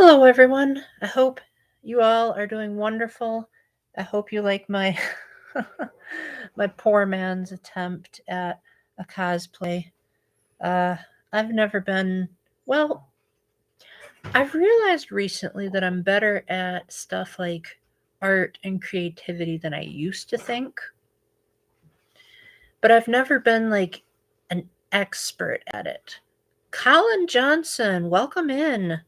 Hello, everyone. I hope you all are doing wonderful. I hope you like my my poor man's attempt at a cosplay. Uh, I've never been well. I've realized recently that I'm better at stuff like art and creativity than I used to think, but I've never been like an expert at it. Colin Johnson, welcome in.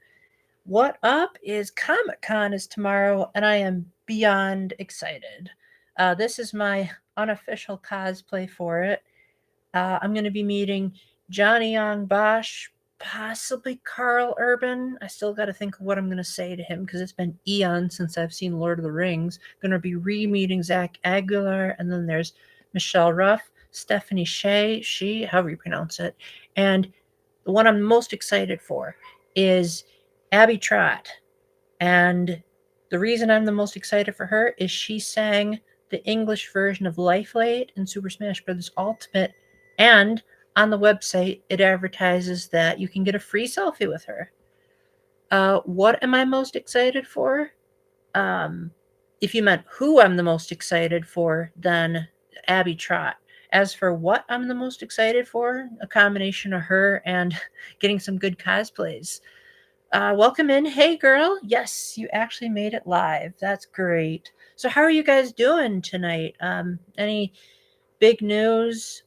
What up is Comic Con is tomorrow, and I am beyond excited. This is my unofficial cosplay for it. I'm going to be meeting Johnny Young Bosch, possibly Carl Urban. I still got to think of what I'm going to say to him because it's been eons since I've seen Lord of the Rings. Going to be re-meeting Zach Aguilar, and then there's Michelle Ruff, Stephanie Shea, however you pronounce it, and the one I'm most excited for is Abby Trott. And the reason I'm the most excited for her is she sang the English version of Life Late in Super Smash Bros. Ultimate. And on the website, it advertises that you can get a free selfie with her. What am I most excited for? If you meant who I'm the most excited for, then Abby Trott. As for what I'm the most excited for, a combination of her and getting some good cosplays. Welcome in. Hey, girl. Yes, you actually made it live. That's great. So, how are you guys doing tonight? Any big news?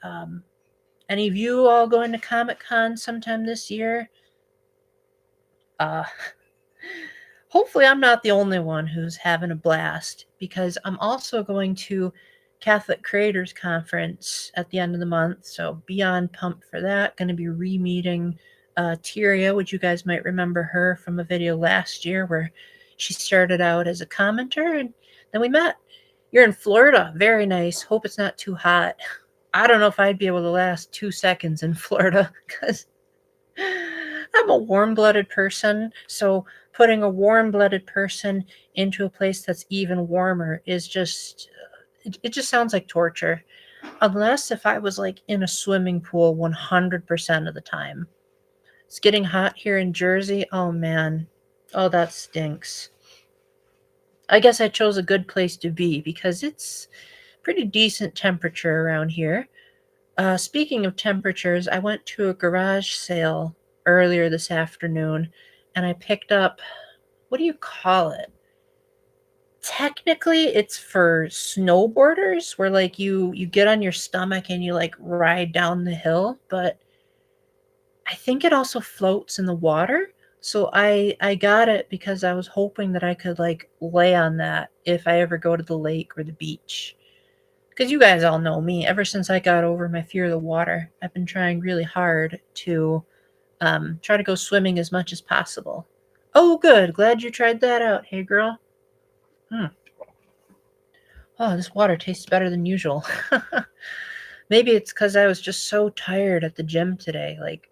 Any of you all going to Comic Con sometime this year? Uh, Hopefully, I'm not the only one who's having a blast because I'm also going to Catholic Creators Conference at the end of the month. So, beyond pumped for that. Going to be re-meeting Tyria, which you guys might remember her from a video last year where she started out as a commenter and then we met. You're in Florida. Very nice. Hope it's not too hot. I don't know if I'd be able to last 2 seconds in Florida because I'm a warm-blooded person, so putting a warm-blooded person into a place that's even warmer is just it just sounds like torture. Unless if I was like in a swimming pool 100% of the time. It's getting hot here in Jersey. Oh man. Oh, that stinks. I guess I chose a good place to be because it's pretty decent temperature around here. Speaking of temperatures, I went to a garage sale earlier this afternoon and I picked up, what do you call it? Technically, it's for snowboarders where like you get on your stomach and you like ride down the hill, but I think it also floats in the water. So I got it because I was hoping that I could like lay on that if I ever go to the lake or the beach. Because you guys all know me. Ever since I got over my fear of the water, I've been trying really hard to try to go swimming as much as possible. Oh, good. Glad you tried that out. Hey, girl. Hmm. Oh, this water tastes better than usual. Maybe it's because I was just so tired at the gym today. Like,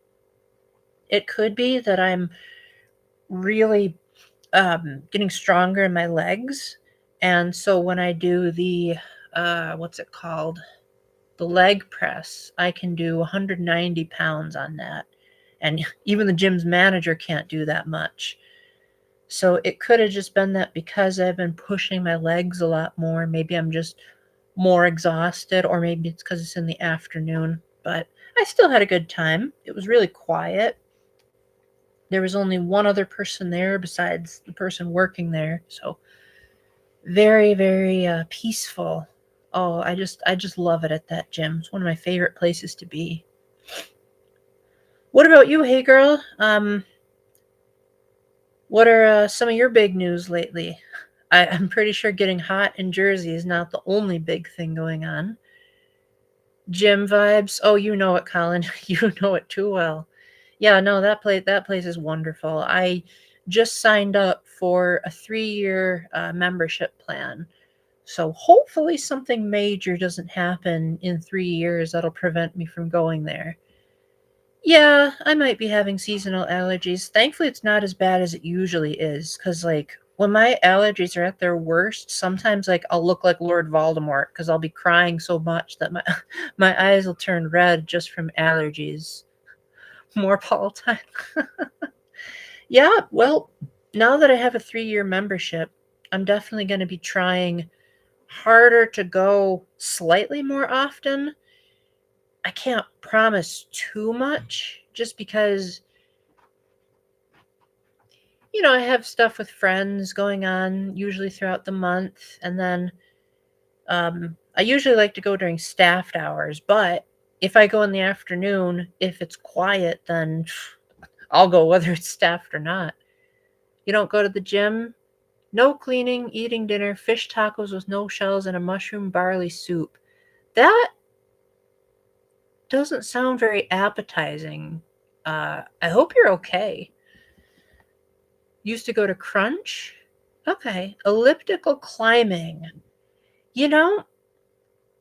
it could be that I'm really getting stronger in my legs. And so when I do the, what's it called? The leg press, I can do 190 pounds on that. And even the gym's manager can't do that much. So it could have just been that because I've been pushing my legs a lot more, maybe I'm just more exhausted, or maybe it's because it's in the afternoon. But I still had a good time. It was really quiet. There was only one other person there besides the person working there. So very, very peaceful. Oh, I just love it at that gym. It's one of my favorite places to be. What about you, hey girl? What are some of your big news lately? I'm pretty sure getting hot in Jersey is not the only big thing going on. Gym vibes. Oh, you know it, Colin. You know it too well. Yeah, no, that place is wonderful. I just signed up for a 3-year membership plan. So hopefully something major doesn't happen in 3 years that'll prevent me from going there. Yeah, I might be having seasonal allergies. Thankfully, it's not as bad as it usually is. Cause like when my allergies are at their worst, sometimes like I'll look like Lord Voldemort because I'll be crying so much that my my eyes will turn red just from allergies. More Paul time. Yeah, well, now that I have a 3-year membership, I'm definitely going to be trying harder to go slightly more often. I can't promise too much just because, I have stuff with friends going on usually throughout the month. And then I usually like to go during staffed hours, but if I go in the afternoon, if it's quiet, then I'll go whether it's staffed or not. You don't go to the gym? No cleaning, eating dinner, fish tacos with no shells, and a mushroom barley soup. That doesn't sound very appetizing. I hope you're okay. Used to go to Crunch? Okay. Elliptical climbing. You know,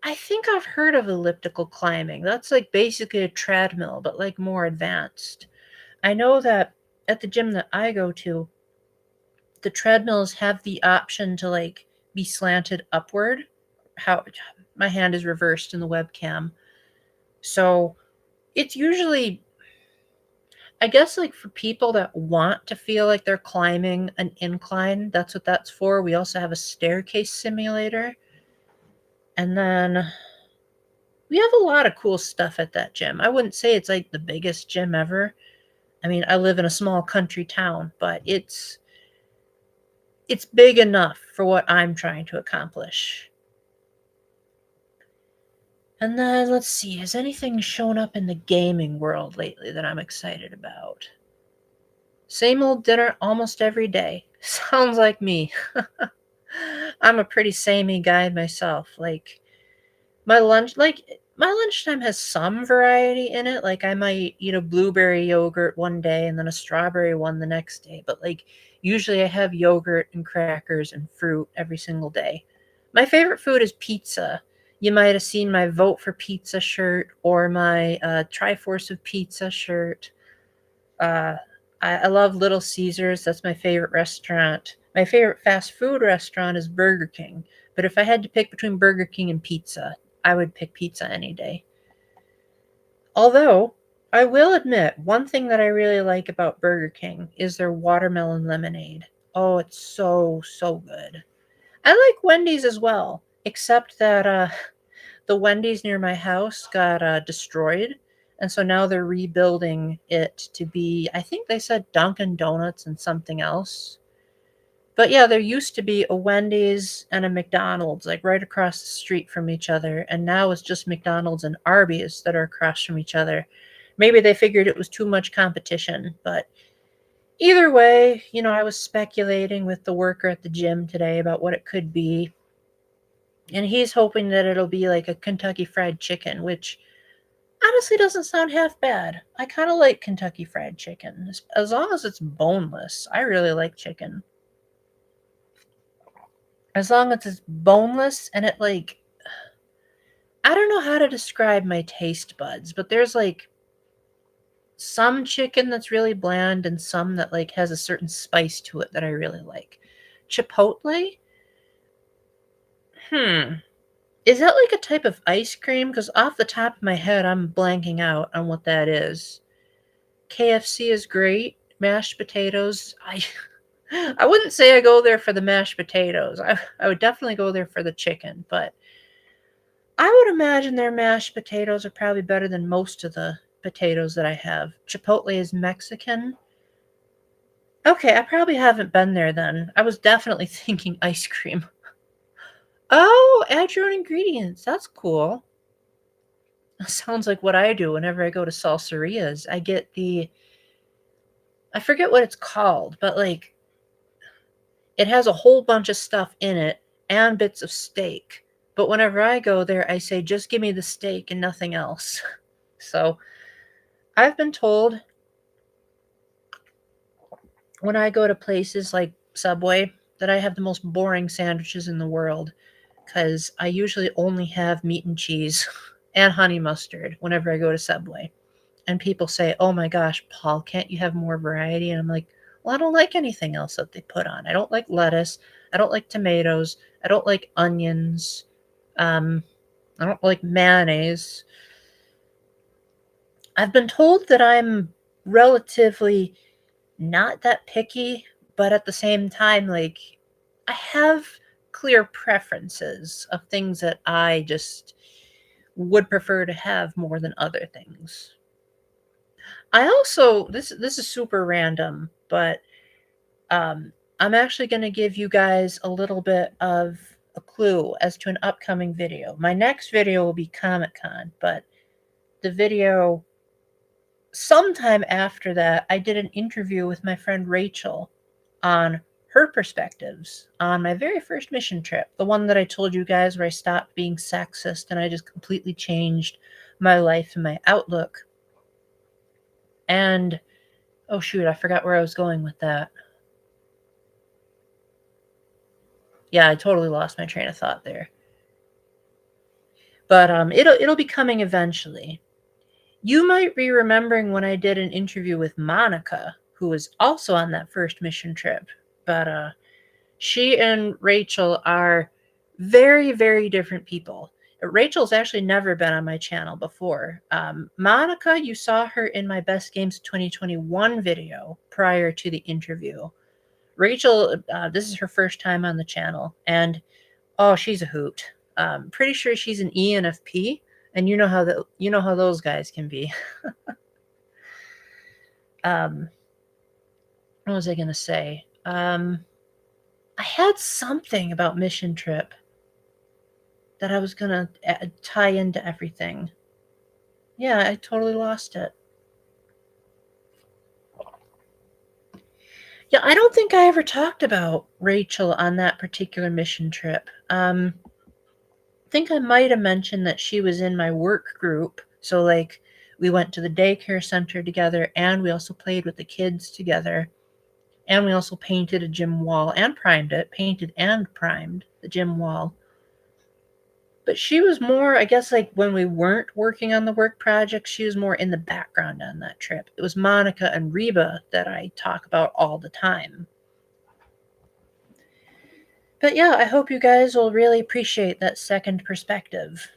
I think I've heard of elliptical climbing. That's like basically a treadmill, but like more advanced. I know that at the gym that I go to, the treadmills have the option to like be slanted upward. How my hand is reversed in the webcam. So it's usually, I guess, like for people that want to feel like they're climbing an incline, that's what that's for. We also have a staircase simulator. And then we have a lot of cool stuff at that gym. I wouldn't say it's like the biggest gym ever. I mean, I live in a small country town, but it's big enough for what I'm trying to accomplish. And then let's see, has anything shown up in the gaming world lately that I'm excited about? Same old dinner almost every day. Sounds like me. I'm a pretty samey guy myself. My lunchtime has some variety in it. Like I might eat a blueberry yogurt one day and then a strawberry one the next day. But like usually I have yogurt and crackers and fruit every single day. My favorite food is pizza. You might have seen my Vote for Pizza shirt or my Triforce of Pizza shirt. Uh, I love Little Caesars. That's my favorite restaurant. My favorite fast food restaurant is Burger King. But if I had to pick between Burger King and pizza, I would pick pizza any day. Although, I will admit, one thing that I really like about Burger King is their watermelon lemonade. Oh, it's so, so good. I like Wendy's as well, except that the Wendy's near my house got destroyed. And so now they're rebuilding it to be, I think they said Dunkin' Donuts and something else. But yeah, there used to be a Wendy's and a McDonald's like right across the street from each other. And now it's just McDonald's and Arby's that are across from each other. Maybe they figured it was too much competition. But either way, I was speculating with the worker at the gym today about what it could be. And he's hoping that it'll be like a Kentucky Fried Chicken, which honestly doesn't sound half bad. I kind of like Kentucky Fried Chicken. As long as it's boneless. I really like chicken. As long as it's boneless and it like, I don't know how to describe my taste buds, but there's like some chicken that's really bland and some that like has a certain spice to it that I really like. Chipotle? Is that like a type of ice cream? Because off the top of my head, I'm blanking out on what that is. KFC is great. Mashed potatoes. I wouldn't say I go there for the mashed potatoes. I would definitely go there for the chicken, but I would imagine their mashed potatoes are probably better than most of the potatoes that I have. Chipotle is Mexican. Okay, I probably haven't been there then. I was definitely thinking ice cream. Oh, add your own ingredients. That's cool. Sounds like what I do whenever I go to salsarias. I get I forget what it's called, but like it has a whole bunch of stuff in it and bits of steak. But whenever I go there, I say, just give me the steak and nothing else. So I've been told when I go to places like Subway that I have the most boring sandwiches in the world because I usually only have meat and cheese and honey mustard whenever I go to Subway. And people say, oh my gosh, Paul, can't you have more variety? And I'm like, well, I don't like anything else that they put on. I don't like lettuce. I don't like tomatoes. I don't like onions. Um, I don't like mayonnaise. I've been told that I'm relatively not that picky, but at the same time, like, I have clear preferences of things that I just would prefer to have more than other things. I also, this is super random, but I'm actually going to give you guys a little bit of a clue as to an upcoming video. My next video will be Comic-Con, but the video sometime after that, I did an interview with my friend Rachel on her perspectives on my very first mission trip, the one that I told you guys where I stopped being sexist and I just completely changed my life and my outlook. And oh shoot, I forgot where I was going with that. Yeah, I totally lost my train of thought there. But it'll be coming eventually. You might be remembering when I did an interview with Monica, who was also on that first mission trip. But she and Rachel are very, very different people. Rachel's actually never been on my channel before. Monica, you saw her in my Best Games 2021 video prior to the interview. Rachel, this is her first time on the channel, and oh, she's a hoot. Pretty sure she's an ENFP, and you know how those guys can be. What was I gonna say? I had something about Mission Trip that I was gonna tie into everything. Yeah, I totally lost it. Yeah, I don't think I ever talked about Rachel on that particular mission trip. I think I might have mentioned that she was in my work group. So, like, we went to the daycare center together, and we also played with the kids together. And we also painted a gym wall and primed it. Painted and primed the gym wall. But she was more, I guess, like when we weren't working on the work project, she was more in the background on that trip. It was Monica and Reba that I talk about all the time. But yeah, I hope you guys will really appreciate that second perspective.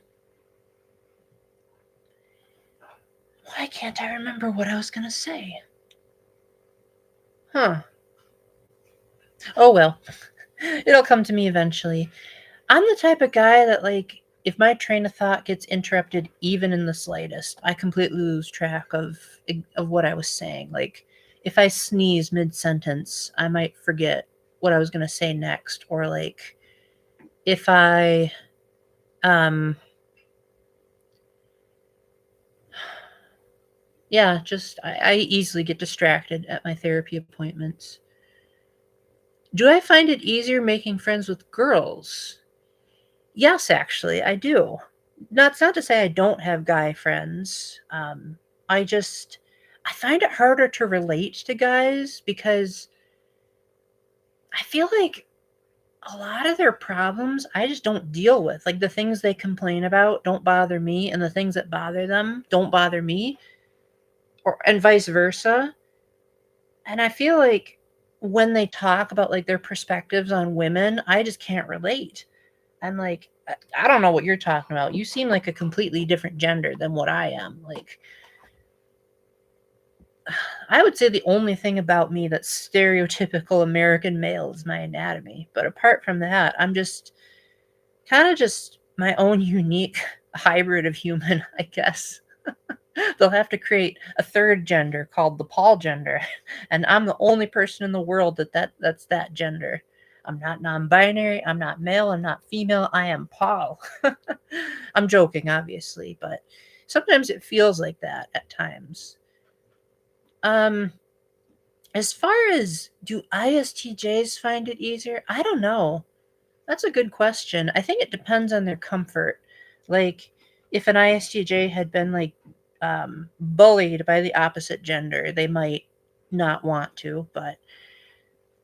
Why can't I remember what I was going to say? Huh. Oh well. It'll come to me eventually. I'm the type of guy that, like, if my train of thought gets interrupted even in the slightest, I completely lose track of what I was saying. Like, if I sneeze mid-sentence, I might forget what I was going to say next. Or, like, if I yeah, just I easily get distracted at my therapy appointments. Do I find it easier making friends with girls? Yes, actually, I do. That's not to say I don't have guy friends. I just I find it harder to relate to guys because I feel like a lot of their problems I just don't deal with. Like, the things they complain about don't bother me, and the things that bother them don't bother me, or and vice versa. And I feel like when they talk about, like, their perspectives on women, I just can't relate. I'm like, I don't know what you're talking about. You seem like a completely different gender than what I am. Like, I would say the only thing about me that's stereotypical American male is my anatomy. But apart from that, I'm just kind of just my own unique hybrid of human, I guess. They'll have to create a third gender called the Paul gender, and I'm the only person in the world that's that gender. I'm not non-binary, I'm not male, I'm not female, I am Paul. I'm joking, obviously, but sometimes it feels like that at times. As far as do ISTJs find it easier? I don't know. That's a good question. I think it depends on their comfort. Like, if an ISTJ had been, like, bullied by the opposite gender, they might not want to, but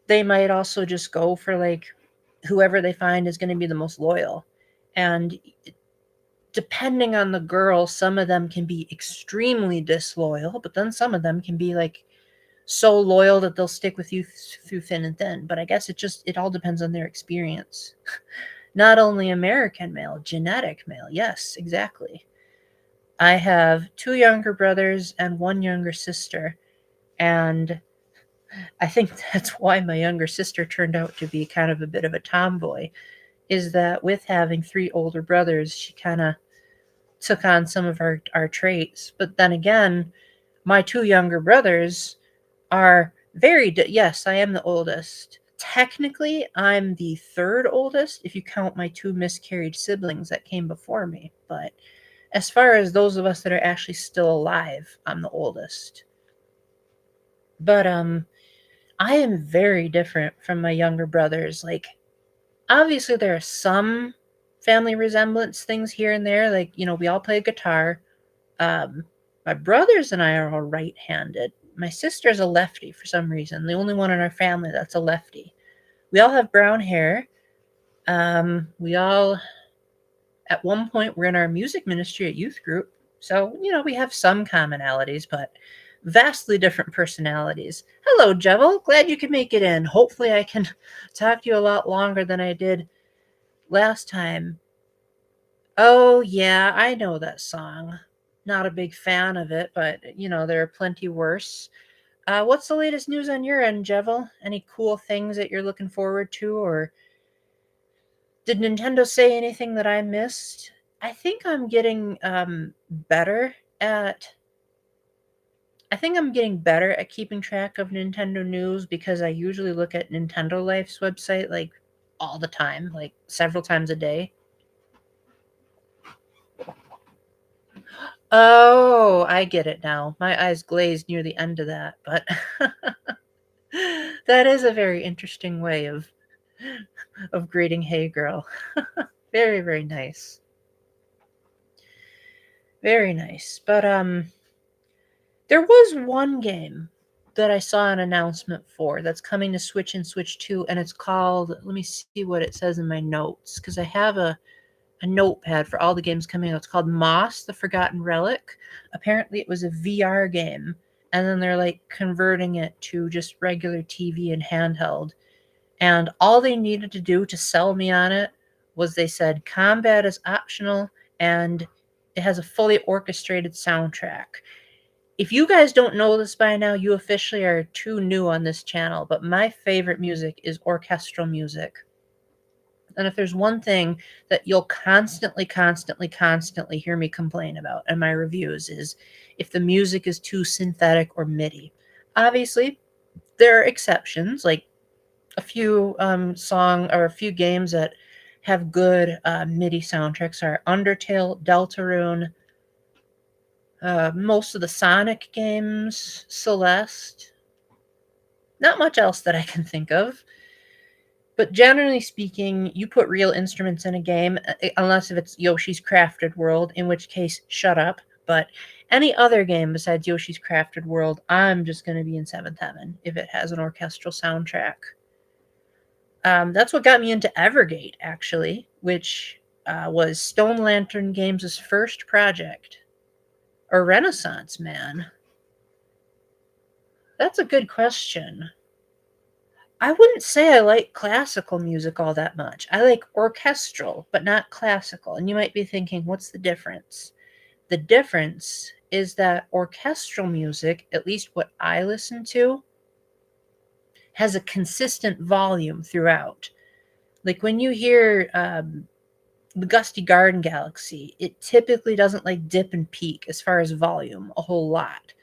they might also just go for, like, whoever they find is going to be the most loyal. And depending on the girl, some of them can be extremely disloyal, but then some of them can be, like, so loyal that they'll stick with you through thin and thin. But I guess it all depends on their experience. Not only American male, genetic male. Yes, exactly. I have 2 younger brothers and 1 younger sister, and I think that's why my younger sister turned out to be kind of a bit of a tomboy, is that with having 3 older brothers, she kinda took on some of our traits. But then again, my 2 younger brothers are yes, I am the oldest. Technically, I'm the 3rd oldest if you count my 2 miscarried siblings that came before me, but as far as those of us that are actually still alive, I'm the oldest. But, I am very different from my younger brothers. Like, obviously, there are some family resemblance things here and there. Like, we all play guitar. My brothers and I are all right-handed. My sister's a lefty for some reason. The only one in our family that's a lefty. We all have brown hair. We all, at one point, were in our music ministry at youth group. So, we have some commonalities, but vastly different personalities. Hello, Jevil. Glad you could make it in. Hopefully, I can talk to you a lot longer than I did last time. Oh, yeah, I know that song. Not a big fan of it, but, there are plenty worse. What's the latest news on your end, Jevil? Any cool things that you're looking forward to, or did Nintendo say anything that I missed? I think I'm getting better at. I think I'm getting better at keeping track of Nintendo news because I usually look at Nintendo Life's website like all the time, like several times a day. Oh, I get it now. My eyes glazed near the end of that, but that is a very interesting way of greeting "Hey girl." Very, very nice. Very nice. But there was one game that I saw an announcement for that's coming to Switch and Switch 2, and it's called, let me see what it says in my notes, because I have a notepad for all the games coming out. It's called Moss, the Forgotten Relic. Apparently, it was a VR game, and then they're like converting it to just regular TV and handheld. And all they needed to do to sell me on it was they said combat is optional and it has a fully orchestrated soundtrack. If you guys don't know this by now, you officially are too new on this channel, but my favorite music is orchestral music. And if there's one thing that you'll constantly, constantly, constantly hear me complain about in my reviews is if the music is too synthetic or MIDI. Obviously, there are exceptions, like a few a few games that have good MIDI soundtracks are Undertale, Deltarune, most of the Sonic games, Celeste. Not much else that I can think of. But generally speaking, you put real instruments in a game, unless if it's Yoshi's Crafted World, in which case, shut up. But any other game besides Yoshi's Crafted World, I'm just going to be in seventh heaven if it has an orchestral soundtrack. That's what got me into Evergate, actually, which was Stone Lantern Games' first project. Or Renaissance Man? That's a good question. I wouldn't say I like classical music all that much. I like orchestral, but not classical. And you might be thinking, what's the difference? The difference is that orchestral music, at least what I listen to, has a consistent volume throughout. Like when you hear the Gusty Garden Galaxy, it typically doesn't like dip and peak as far as volume a whole lot.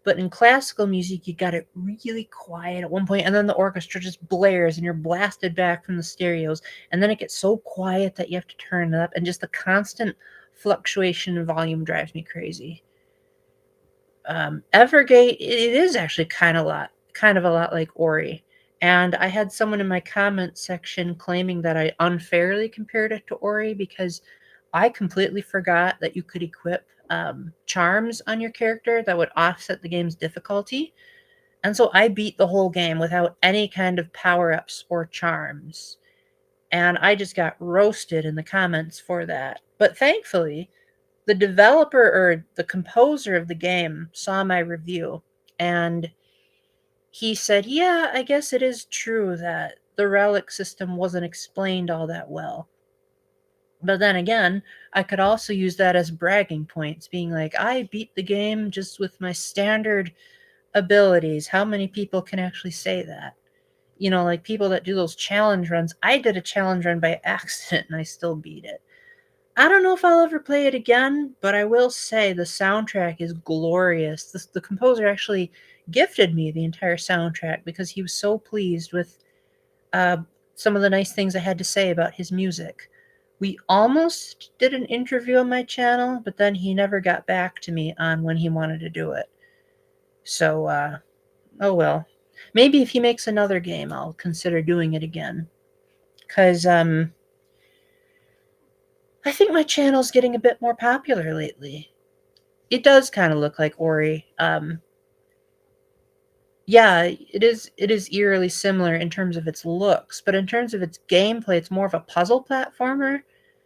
But in classical music, you got it really quiet at one point, and then the orchestra just blares, and you're blasted back from the stereos, and then it gets so quiet that you have to turn it up, and just the constant fluctuation in volume drives me crazy. Evergate, it is actually kind of a lot like Ori, and I had someone in my comment section claiming that I unfairly compared it to Ori because I completely forgot that you could equip charms on your character that would offset the game's difficulty. And so I beat the whole game without any kind of power-ups or charms. And I just got roasted in the comments for that. But thankfully, the developer or the composer of the game saw my review and he said, yeah, I guess it is true that the relic system wasn't explained all that well. But then again, I could also use that as bragging points, being like, I beat the game just with my standard abilities. How many people can actually say that? You know, like people that do those challenge runs. I did a challenge run by accident and I still beat it. I don't know if I'll ever play it again, but I will say the soundtrack is glorious. The composer actually gifted me the entire soundtrack because he was so pleased with uh, some of the nice things I had to say about his music. We almost did an interview on my channel, but then he never got back to me on when he wanted to do it. So, oh well. Maybe if he makes another game, I'll consider doing it again. Because, I think my channel's getting a bit more popular lately. It does kind of look like Ori. Yeah, it is eerily similar in terms of its looks, but in terms of its gameplay, it's more of a puzzle platformer,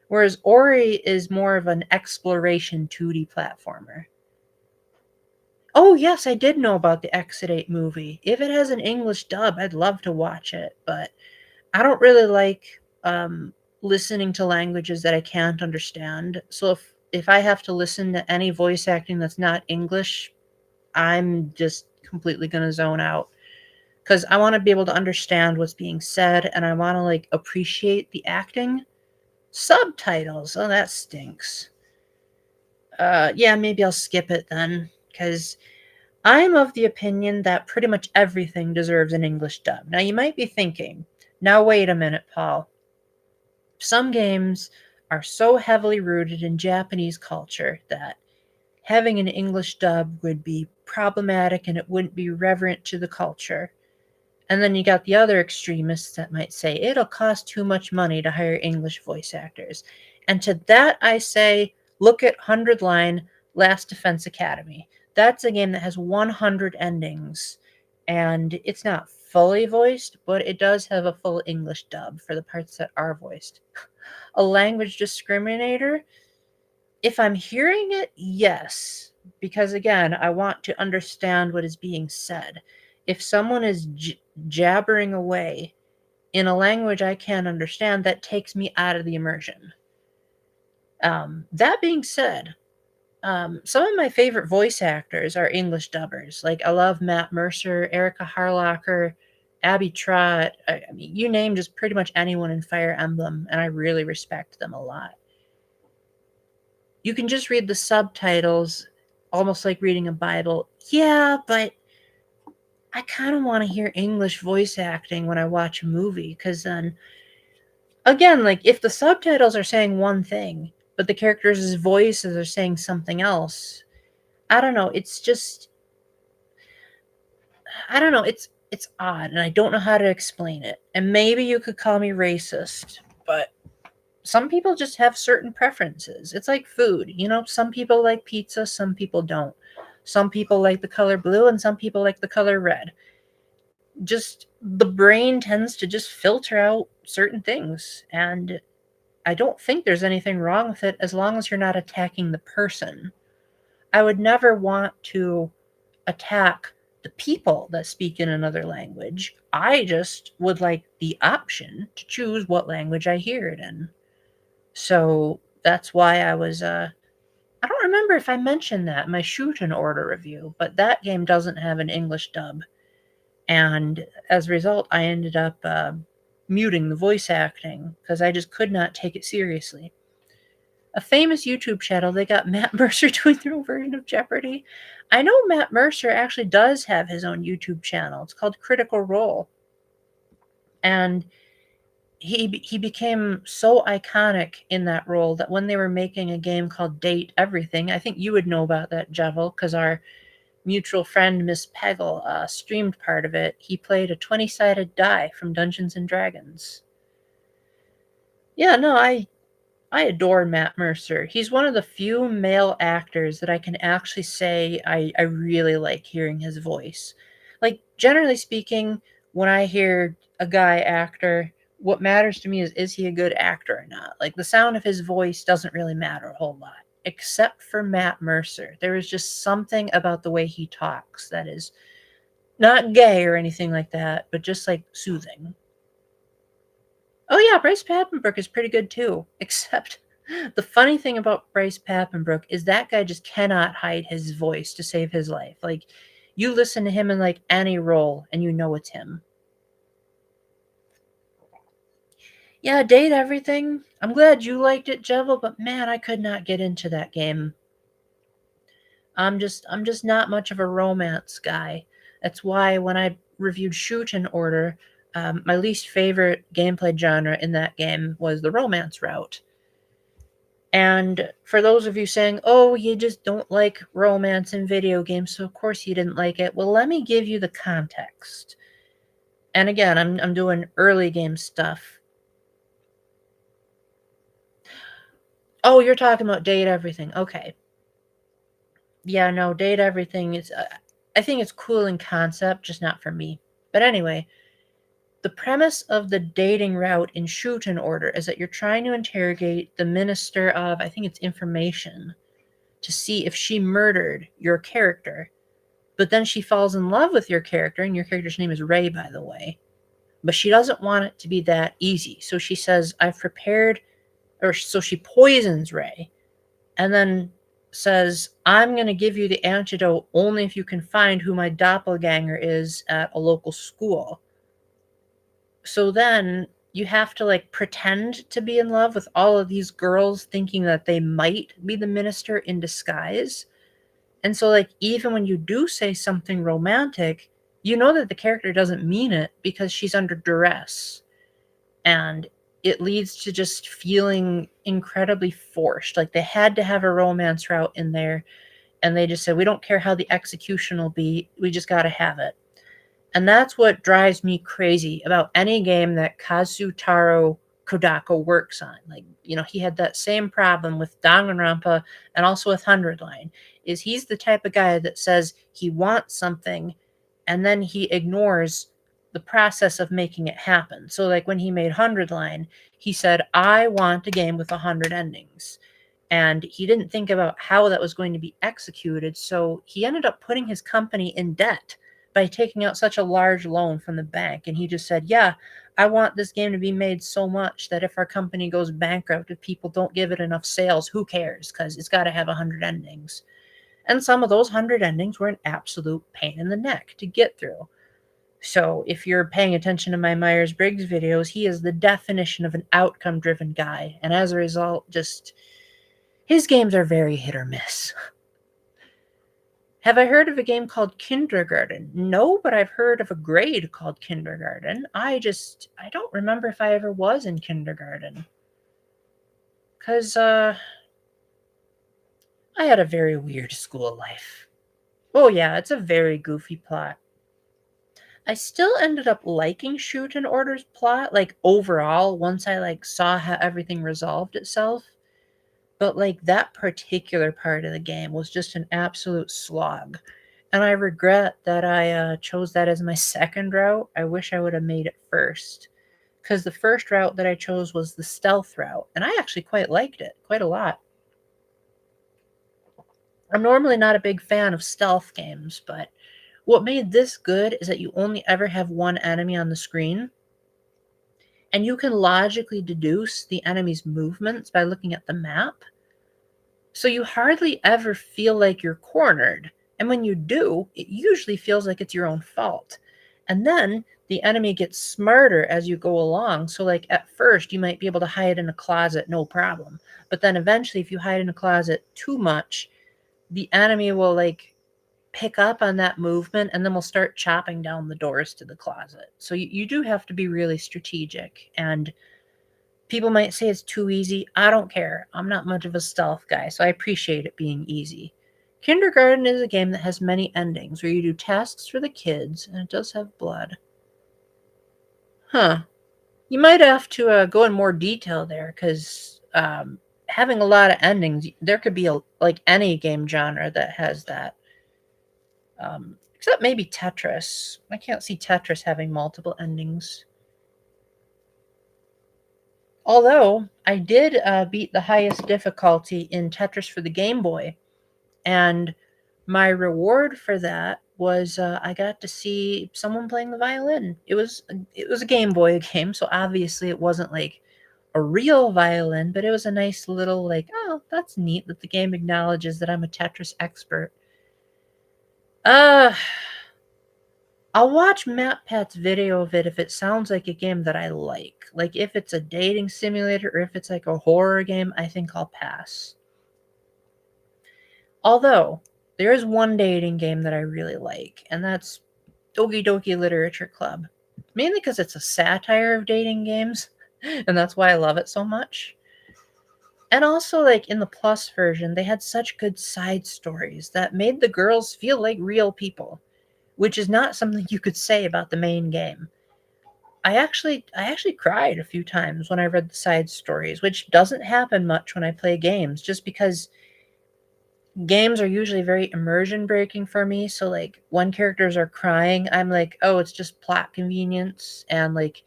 whereas Ori is more of an exploration 2D platformer. Oh, yes, I did know about the Exit 8 movie. If it has an English dub, I'd love to watch it, but I don't really like listening to languages that I can't understand. So if I have to listen to any voice acting that's not English, I'm just completely gonna zone out because I want to be able to understand what's being said and I want to like appreciate the acting. Subtitles, oh that stinks. Yeah, maybe I'll skip it then because I'm of the opinion that pretty much everything deserves an English dub. Now you might be thinking, now wait a minute, Paul. Some games are so heavily rooted in Japanese culture that having an English dub would be problematic and it wouldn't be reverent to the culture. And then you got the other extremists that might say it'll cost too much money to hire English voice actors. And to that I say, look at 100 Line Last Defense Academy. That's a game that has 100 endings. And it's not fully voiced, but it does have a full English dub for the parts that are voiced. A language discriminator? If I'm hearing it, yes. Because again, I want to understand what is being said. If someone is jabbering away in a language I can't understand, that takes me out of the immersion. That being said, some of my favorite voice actors are English dubbers. Like, I love Matt Mercer, Erica Harlocker, Abby Trott. I mean, you name just pretty much anyone in Fire Emblem, and I really respect them a lot. You can just read the subtitles almost like reading a Bible. Yeah, but I kind of want to hear English voice acting when I watch a movie because then, again, like if the subtitles are saying one thing, but the characters' voices are saying something else, I don't know. It's just, I don't know. It's odd, and I don't know how to explain it. And maybe you could call me racist, but some people just have certain preferences. It's like food, you know, some people like pizza, some people don't. Some people like the color blue and some people like the color red. Just the brain tends to just filter out certain things, and I don't think there's anything wrong with it as long as you're not attacking the person. I would never want to attack the people that speak in another language. I just would like the option to choose what language I hear it in. So that's why I don't remember if I mentioned that in my Shootin' Order review, but that game doesn't have an English dub. And as a result, I ended up muting the voice acting because I just could not take it seriously. A famous YouTube channel, they got Matt Mercer doing their own version of Jeopardy. I know Matt Mercer actually does have his own YouTube channel. It's called Critical Role. And he became so iconic in that role that when they were making a game called Date Everything, I think you would know about that, Jevel, because our mutual friend Miss Peggle streamed part of it. He played a 20-sided die from Dungeons and Dragons. Yeah, no, I adore Matt Mercer. He's one of the few male actors that I can actually say I really like hearing his voice. Like, generally speaking, when I hear a guy actor, what matters to me is he a good actor or not? Like, the sound of his voice doesn't really matter a whole lot. Except for Matt Mercer. There is just something about the way he talks that is not gay or anything like that, but just like soothing. Oh yeah, Bryce Papenbrook is pretty good too. Except the funny thing about Bryce Papenbrook is that guy just cannot hide his voice to save his life. Like, You listen to him in like any role and you know it's him. Yeah, Date Everything. I'm glad you liked it, Jevil, but man, I could not get into that game. I'm just not much of a romance guy. That's why when I reviewed Shoot in Order, my least favorite gameplay genre in that game was the romance route. And for those of you saying, "Oh, you just don't like romance in video games, so of course you didn't like it." Well, let me give you the context. And again, I'm doing early game stuff. Oh, you're talking about Date Everything. Okay. Yeah, no, Date Everything is I think it's cool in concept, just not for me. But anyway, the premise of the dating route in Shoot in Order is that you're trying to interrogate the Minister of, I think it's Information, to see if she murdered your character. But then she falls in love with your character, and your character's name is Ray, by the way. But she doesn't want it to be that easy. So she says, I've prepared, or so she poisons Ray, and then says, I'm going to give you the antidote only if you can find who my doppelganger is at a local school. So then you have to like pretend to be in love with all of these girls thinking that they might be the minister in disguise. And so like even when you do say something romantic, you know that the character doesn't mean it because she's under duress. And it leads to just feeling incredibly forced. Like they had to have a romance route in there and they just said we don't care how the execution will be, we just got to have it. And that's what drives me crazy about any game that Kazutaro Kodako works on. Like, he had that same problem with Danganronpa and also with Hundred Line, is he's the type of guy that says he wants something and then he ignores the process of making it happen. So like when he made Hundred Line, he said, I want a game with 100 endings. And he didn't think about how that was going to be executed, so he ended up putting his company in debt by taking out such a large loan from the bank. And he just said, yeah, I want this game to be made so much that if our company goes bankrupt, if people don't give it enough sales, who cares? Because it's got to have 100 endings. And some of those 100 endings were an absolute pain in the neck to get through. So if you're paying attention to my Myers-Briggs videos, he is the definition of an outcome-driven guy. And as a result, just his games are very hit or miss. Have I heard of a game called Kindergarten? No, but I've heard of a grade called Kindergarten. I don't remember if I ever was in kindergarten. Because, I had a very weird school life. Oh yeah, it's a very goofy plot. I still ended up liking Shoot in Order's plot, like, overall, once I, like, saw how everything resolved itself. But, like, that particular part of the game was just an absolute slog. And I regret that I chose that as my second route. I wish I would have made it first. Because the first route that I chose was the stealth route. And I actually quite liked it, quite a lot. I'm normally not a big fan of stealth games, but what made this good is that you only ever have one enemy on the screen. And you can logically deduce the enemy's movements by looking at the map. So you hardly ever feel like you're cornered. And when you do, it usually feels like it's your own fault. And then the enemy gets smarter as you go along. So like at first you might be able to hide in a closet, no problem. But then eventually if you hide in a closet too much, the enemy will like pick up on that movement and then will start chopping down the doors to the closet. So you do have to be really strategic. And people might say it's too easy. I don't care. I'm not much of a stealth guy, so I appreciate it being easy. Kindergarten is a game that has many endings where you do tasks for the kids, and it does have blood. Huh. You might have to go in more detail there, because having a lot of endings, there could be like any game genre that has that. Except maybe Tetris. I can't see Tetris having multiple endings. Although I did beat the highest difficulty in Tetris for the Game Boy, and my reward for that was I got to see someone playing the violin. It was a Game Boy game, so obviously it wasn't like a real violin, but it was a nice little like, oh, that's neat that the game acknowledges that I'm a Tetris expert. Uh I'll watch MatPat's video of it if it sounds like a game that I like. Like, if it's a dating simulator or if it's like a horror game, I think I'll pass. Although, there is one dating game that I really like, and that's Doki Doki Literature Club. Mainly because it's a satire of dating games, and that's why I love it so much. And also, like, in the Plus version, they had such good side stories that made the girls feel like real people, which is not something you could say about the main game. I actually cried a few times when I read the side stories, which doesn't happen much when I play games, just because games are usually very immersion breaking for me. So like when characters are crying, I'm like, oh, it's just plot convenience, and like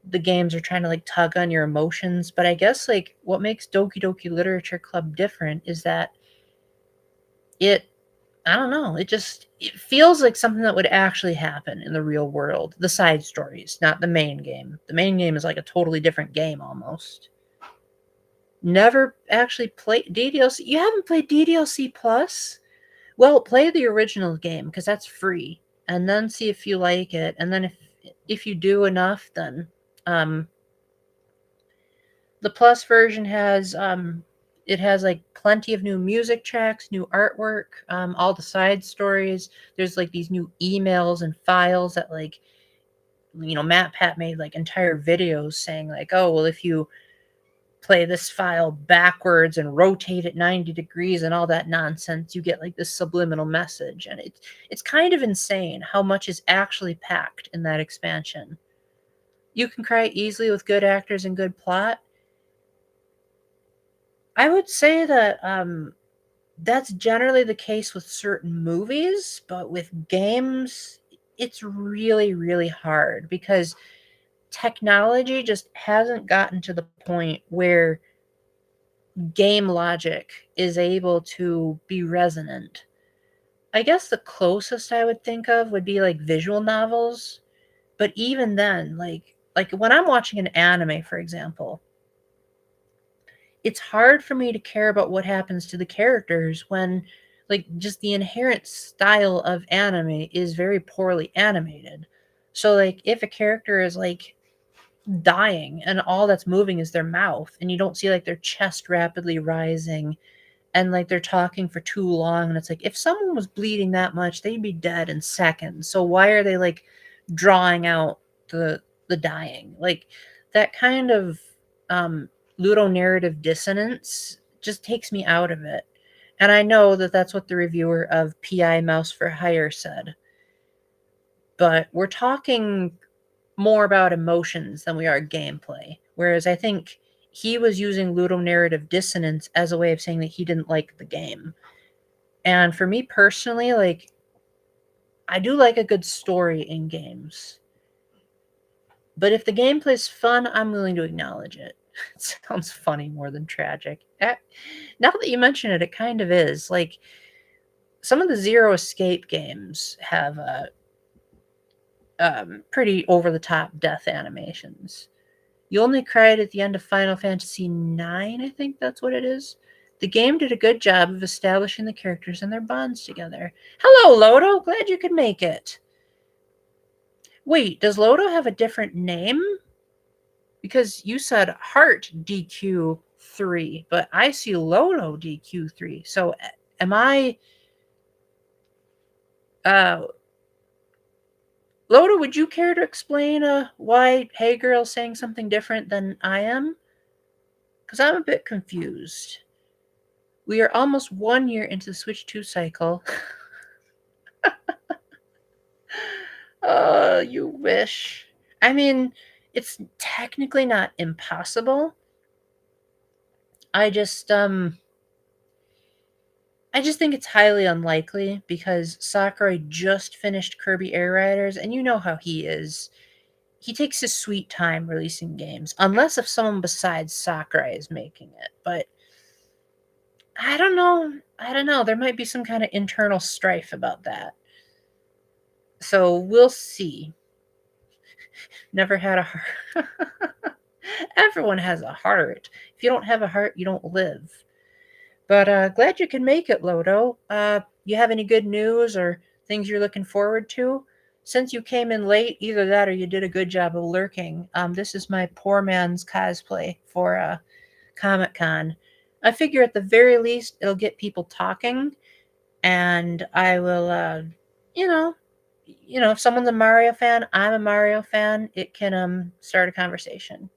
the games are trying to like tug on your emotions. But I guess like what makes Doki Doki Literature Club different is that it I don't know, it feels like something that would actually happen in the real world. The side stories, not the main game. The main game is like a totally different game almost. Never actually played DDLC. You haven't played DDLC Plus? Well, play the original game because that's free, and then see if you like it. And then if you do enough, then um, the Plus version has it has like plenty of new music tracks, new artwork, all the side stories. There's like these new emails and files that like MatPat made like entire videos saying like, oh well, if you play this file backwards and rotate it 90 degrees and all that nonsense, you get like this subliminal message. And it's kind of insane how much is actually packed in that expansion. You can cry easily with good actors and good plot. I would say that that's generally the case with certain movies, but with games, it's really, really hard because technology just hasn't gotten to the point where game logic is able to be resonant. I guess the closest I would think of would be like visual novels, but even then, like when I'm watching an anime, for example, it's hard for me to care about what happens to the characters when like just the inherent style of anime is very poorly animated. So like if a character is like dying and all that's moving is their mouth and you don't see like their chest rapidly rising and like they're talking for too long, and it's like if someone was bleeding that much they'd be dead in seconds, so why are they like drawing out the dying? Like that kind of um ludonarrative dissonance just takes me out of it. And I know that that's what the reviewer of PI Mouse for Hire said, but we're talking more about emotions than we are gameplay. Whereas I think he was using ludonarrative dissonance as a way of saying that he didn't like the game. And for me personally, like I do like a good story in games. But if the gameplay's fun, I'm willing to acknowledge it. It sounds funny more than tragic. Now that you mention it, it kind of is. Like some of the Zero Escape games have pretty over the top death animations. You only cried at the end of Final Fantasy IX, I think that's what it is. The game did a good job of establishing the characters and their bonds together. Hello, Lodo. Glad you could make it. Wait, does Lodo have a different name? Because you said Heart DQ3, but I see Lodo DQ3. So am I... Lodo, would you care to explain why Hey Girl's saying something different than I am? Because I'm a bit confused. We are almost 1 year into the Switch 2 cycle. Oh, you wish. I mean, it's technically not impossible. I just think it's highly unlikely because Sakurai just finished Kirby Air Riders, and you know how he is. He takes his sweet time releasing games, unless if someone besides Sakurai is making it. But I don't know. I don't know. There might be some kind of internal strife about that. So we'll see. Never had a heart. Everyone has a heart. If you don't have a heart, you don't live. But glad you can make it, Lodo. You have any good news or things you're looking forward to? since you came in late, either that or you did a good job of lurking. This is my poor man's cosplay for Comic Con. I figure at the very least it'll get people talking, and I will, you know, if someone's a Mario fan, I'm a Mario fan. It can start a conversation.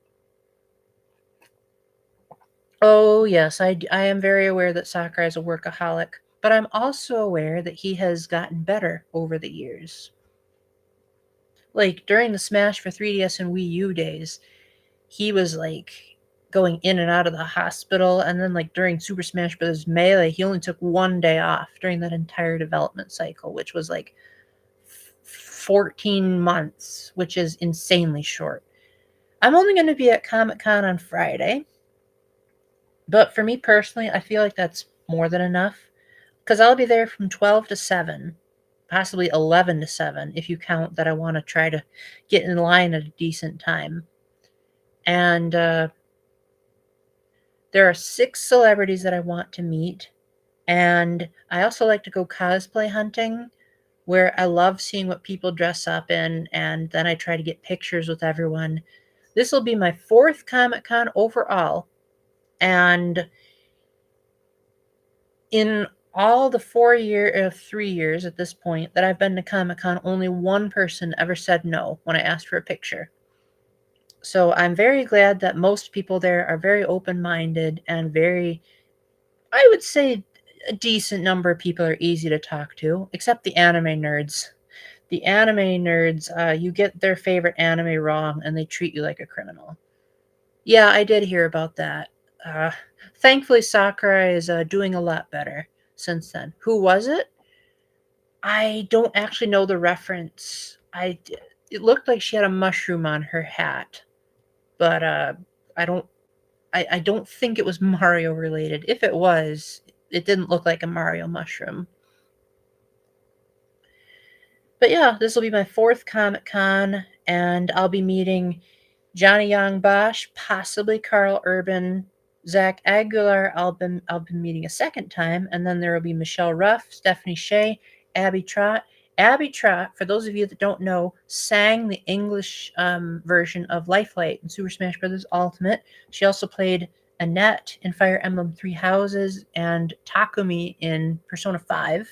Oh yes, I am very aware that Sakurai is a workaholic, but I'm also aware that he has gotten better over the years. Like during the Smash for 3DS and Wii U days, he was like going in and out of the hospital, and then like during Super Smash Bros. Melee, he only took 1 day off during that entire development cycle, which was like 14 months, which is insanely short. I'm only going to be at Comic Con on Friday, but for me personally, I feel like that's more than enough because I'll be there from 12 to 7, possibly 11 to 7, if you count that I want to try to get in line at a decent time. And there are 6 celebrities that I want to meet. And I also like to go cosplay hunting, where I love seeing what people dress up in, and then I try to get pictures with everyone. This will be my 4th Comic Con overall, and in all the 3 years at this point that I've been to Comic Con, only one person ever said no when I asked for a picture. So I'm very glad that most people there are very open-minded and very, I would say, a decent number of people are easy to talk to, except the anime nerds. The anime nerds, you get their favorite anime wrong and they treat you like a criminal. Yeah, I did hear about that. Uh, Thankfully, Sakurai is doing a lot better since then. Who was it? I don't actually know the reference. It looked like she had a mushroom on her hat, but I don't I don't think it was Mario related. If it was, it didn't look like a Mario mushroom. But yeah, this will be my 4th Comic Con, and I'll be meeting Johnny Young Bosch, possibly Carl Urban, Zach Aguilar. I'll be meeting a second time, and then there will be Michelle Ruff, Stephanie Shea, Abby Trott. Abby Trott, for those of you that don't know, sang the English version of Lifelight in Super Smash Bros. Ultimate. She also played Annette in Fire Emblem Three Houses and Takumi in Persona 5. And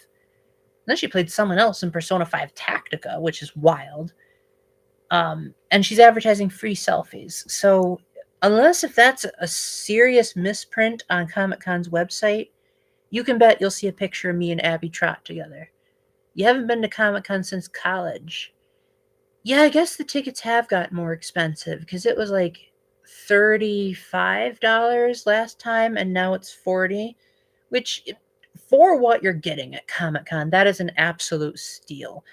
then she played someone else in Persona 5 Tactica, which is wild. And she's advertising free selfies. So unless if that's a serious misprint on Comic Con's website, you can bet you'll see a picture of me and Abby Trott together. You haven't been to Comic Con since college. Yeah, I guess the tickets have gotten more expensive because it was like $35 last time and now it's 40, which for what you're getting at Comic Con, that is an absolute steal.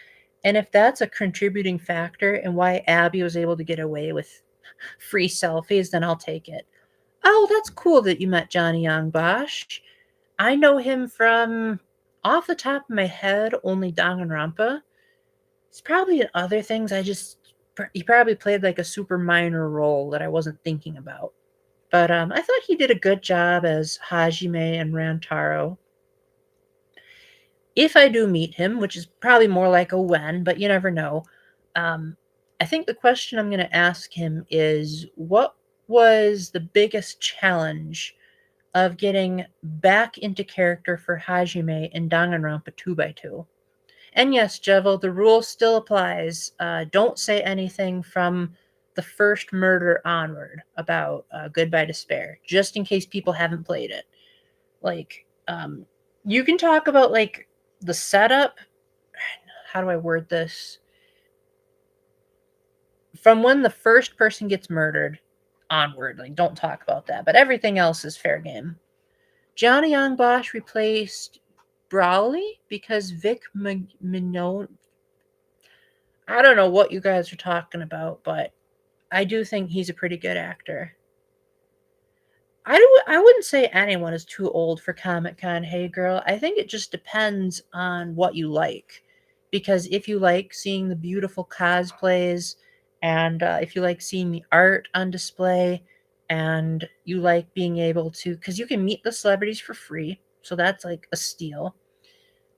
And if that's a contributing factor in why Abby was able to get away with free selfies, then I'll take it. Oh, that's cool that you met Johnny Young Bosch. I know him from, off the top of my head, only Danganronpa. He's probably in other things. He probably played like a super minor role that I wasn't thinking about. But I thought he did a good job as Hajime and Rantaro. If I do meet him, which is probably more like a when, but you never know, I think the question I'm going to ask him is what was the biggest challenge of getting back into character for Hajime in Danganronpa 2x2? And yes, Jevel, the rule still applies. Don't say anything from the first murder onward about Goodbye Despair, just in case people haven't played it. Like, you can talk about like the setup. How do I word this? From when the first person gets murdered onward, like don't talk about that. But everything else is fair game. Johnny Young Bosch replaced Brawley because Vic Mignone. I don't know what you guys are talking about, but I do think he's a pretty good actor. I wouldn't say anyone is too old for Comic Con. Hey, girl. I think it just depends on what you like. Because if you like seeing the beautiful cosplays, and if you like seeing the art on display, and you like being able to, because you can meet the celebrities for free, so that's like a steal.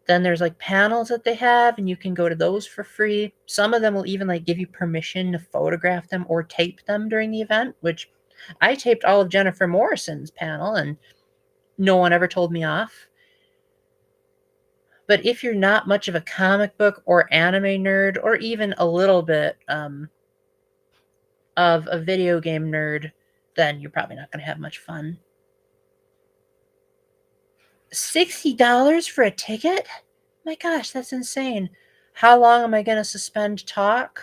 Then there's like panels that they have, and you can go to those for free. Some of them will even like give you permission to photograph them or tape them during the event, which I taped all of Jennifer Morrison's panel and no one ever told me off. But if you're not much of a comic book or anime nerd, or even a little bit of a video game nerd, then you're probably not going to have much fun. $60 for a ticket? My gosh, that's insane. How long am I going to suspend talk?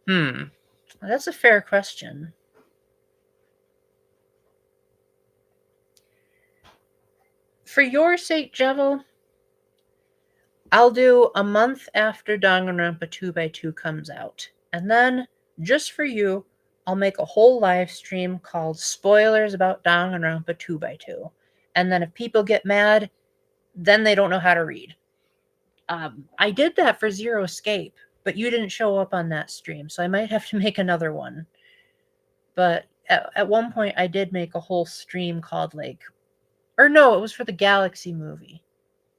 That's a fair question. For your sake, Jevil, I'll do a month after Danganronpa 2x2 comes out. And then, just for you, I'll make a whole live stream called Spoilers About Danganronpa 2x2. And then if people get mad, then they don't know how to read. I did that for Zero Escape, but you didn't show up on that stream, so I might have to make another one. But at one point, I did make a whole stream called or no, it was for the Galaxy movie.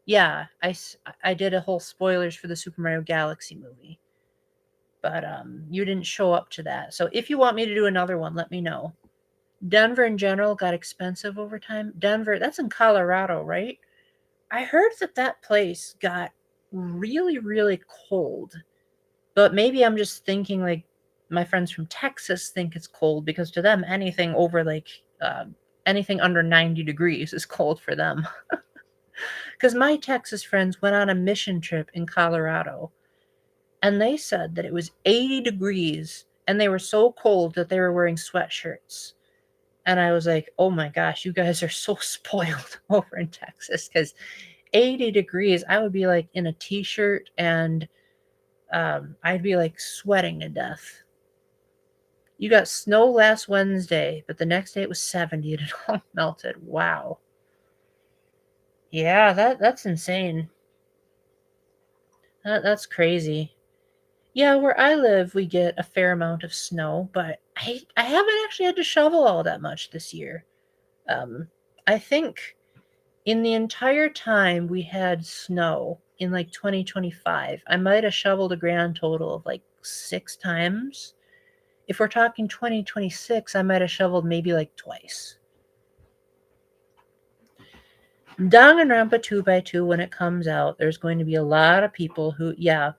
Yeah, I did a whole spoilers for the Super Mario Galaxy movie. But you didn't show up to that. So if you want me to do another one, let me know. Denver in general got expensive over time. Denver, that's in Colorado, right? I heard that place got really, really cold. But maybe I'm just thinking like my friends from Texas think it's cold because to them anything over anything under 90 degrees is cold for them. Because my Texas friends went on a mission trip in Colorado and they said that it was 80 degrees and they were so cold that they were wearing sweatshirts. And I was like, oh my gosh, you guys are so spoiled over in Texas because 80 degrees, I would be like in a t-shirt and I'd be like sweating to death. You got snow last Wednesday, but the next day it was 70 and it all melted. Wow. Yeah, that's insane. That's crazy. Yeah, where I live, we get a fair amount of snow, but I haven't actually had to shovel all that much this year. I think in the entire time we had snow in like 2025, I might have shoveled a grand total of like 6 times. If we're talking 2026, I might have shoveled maybe like twice. Danganronpa 2x2, when it comes out, there's going to be a lot of people who, yeah.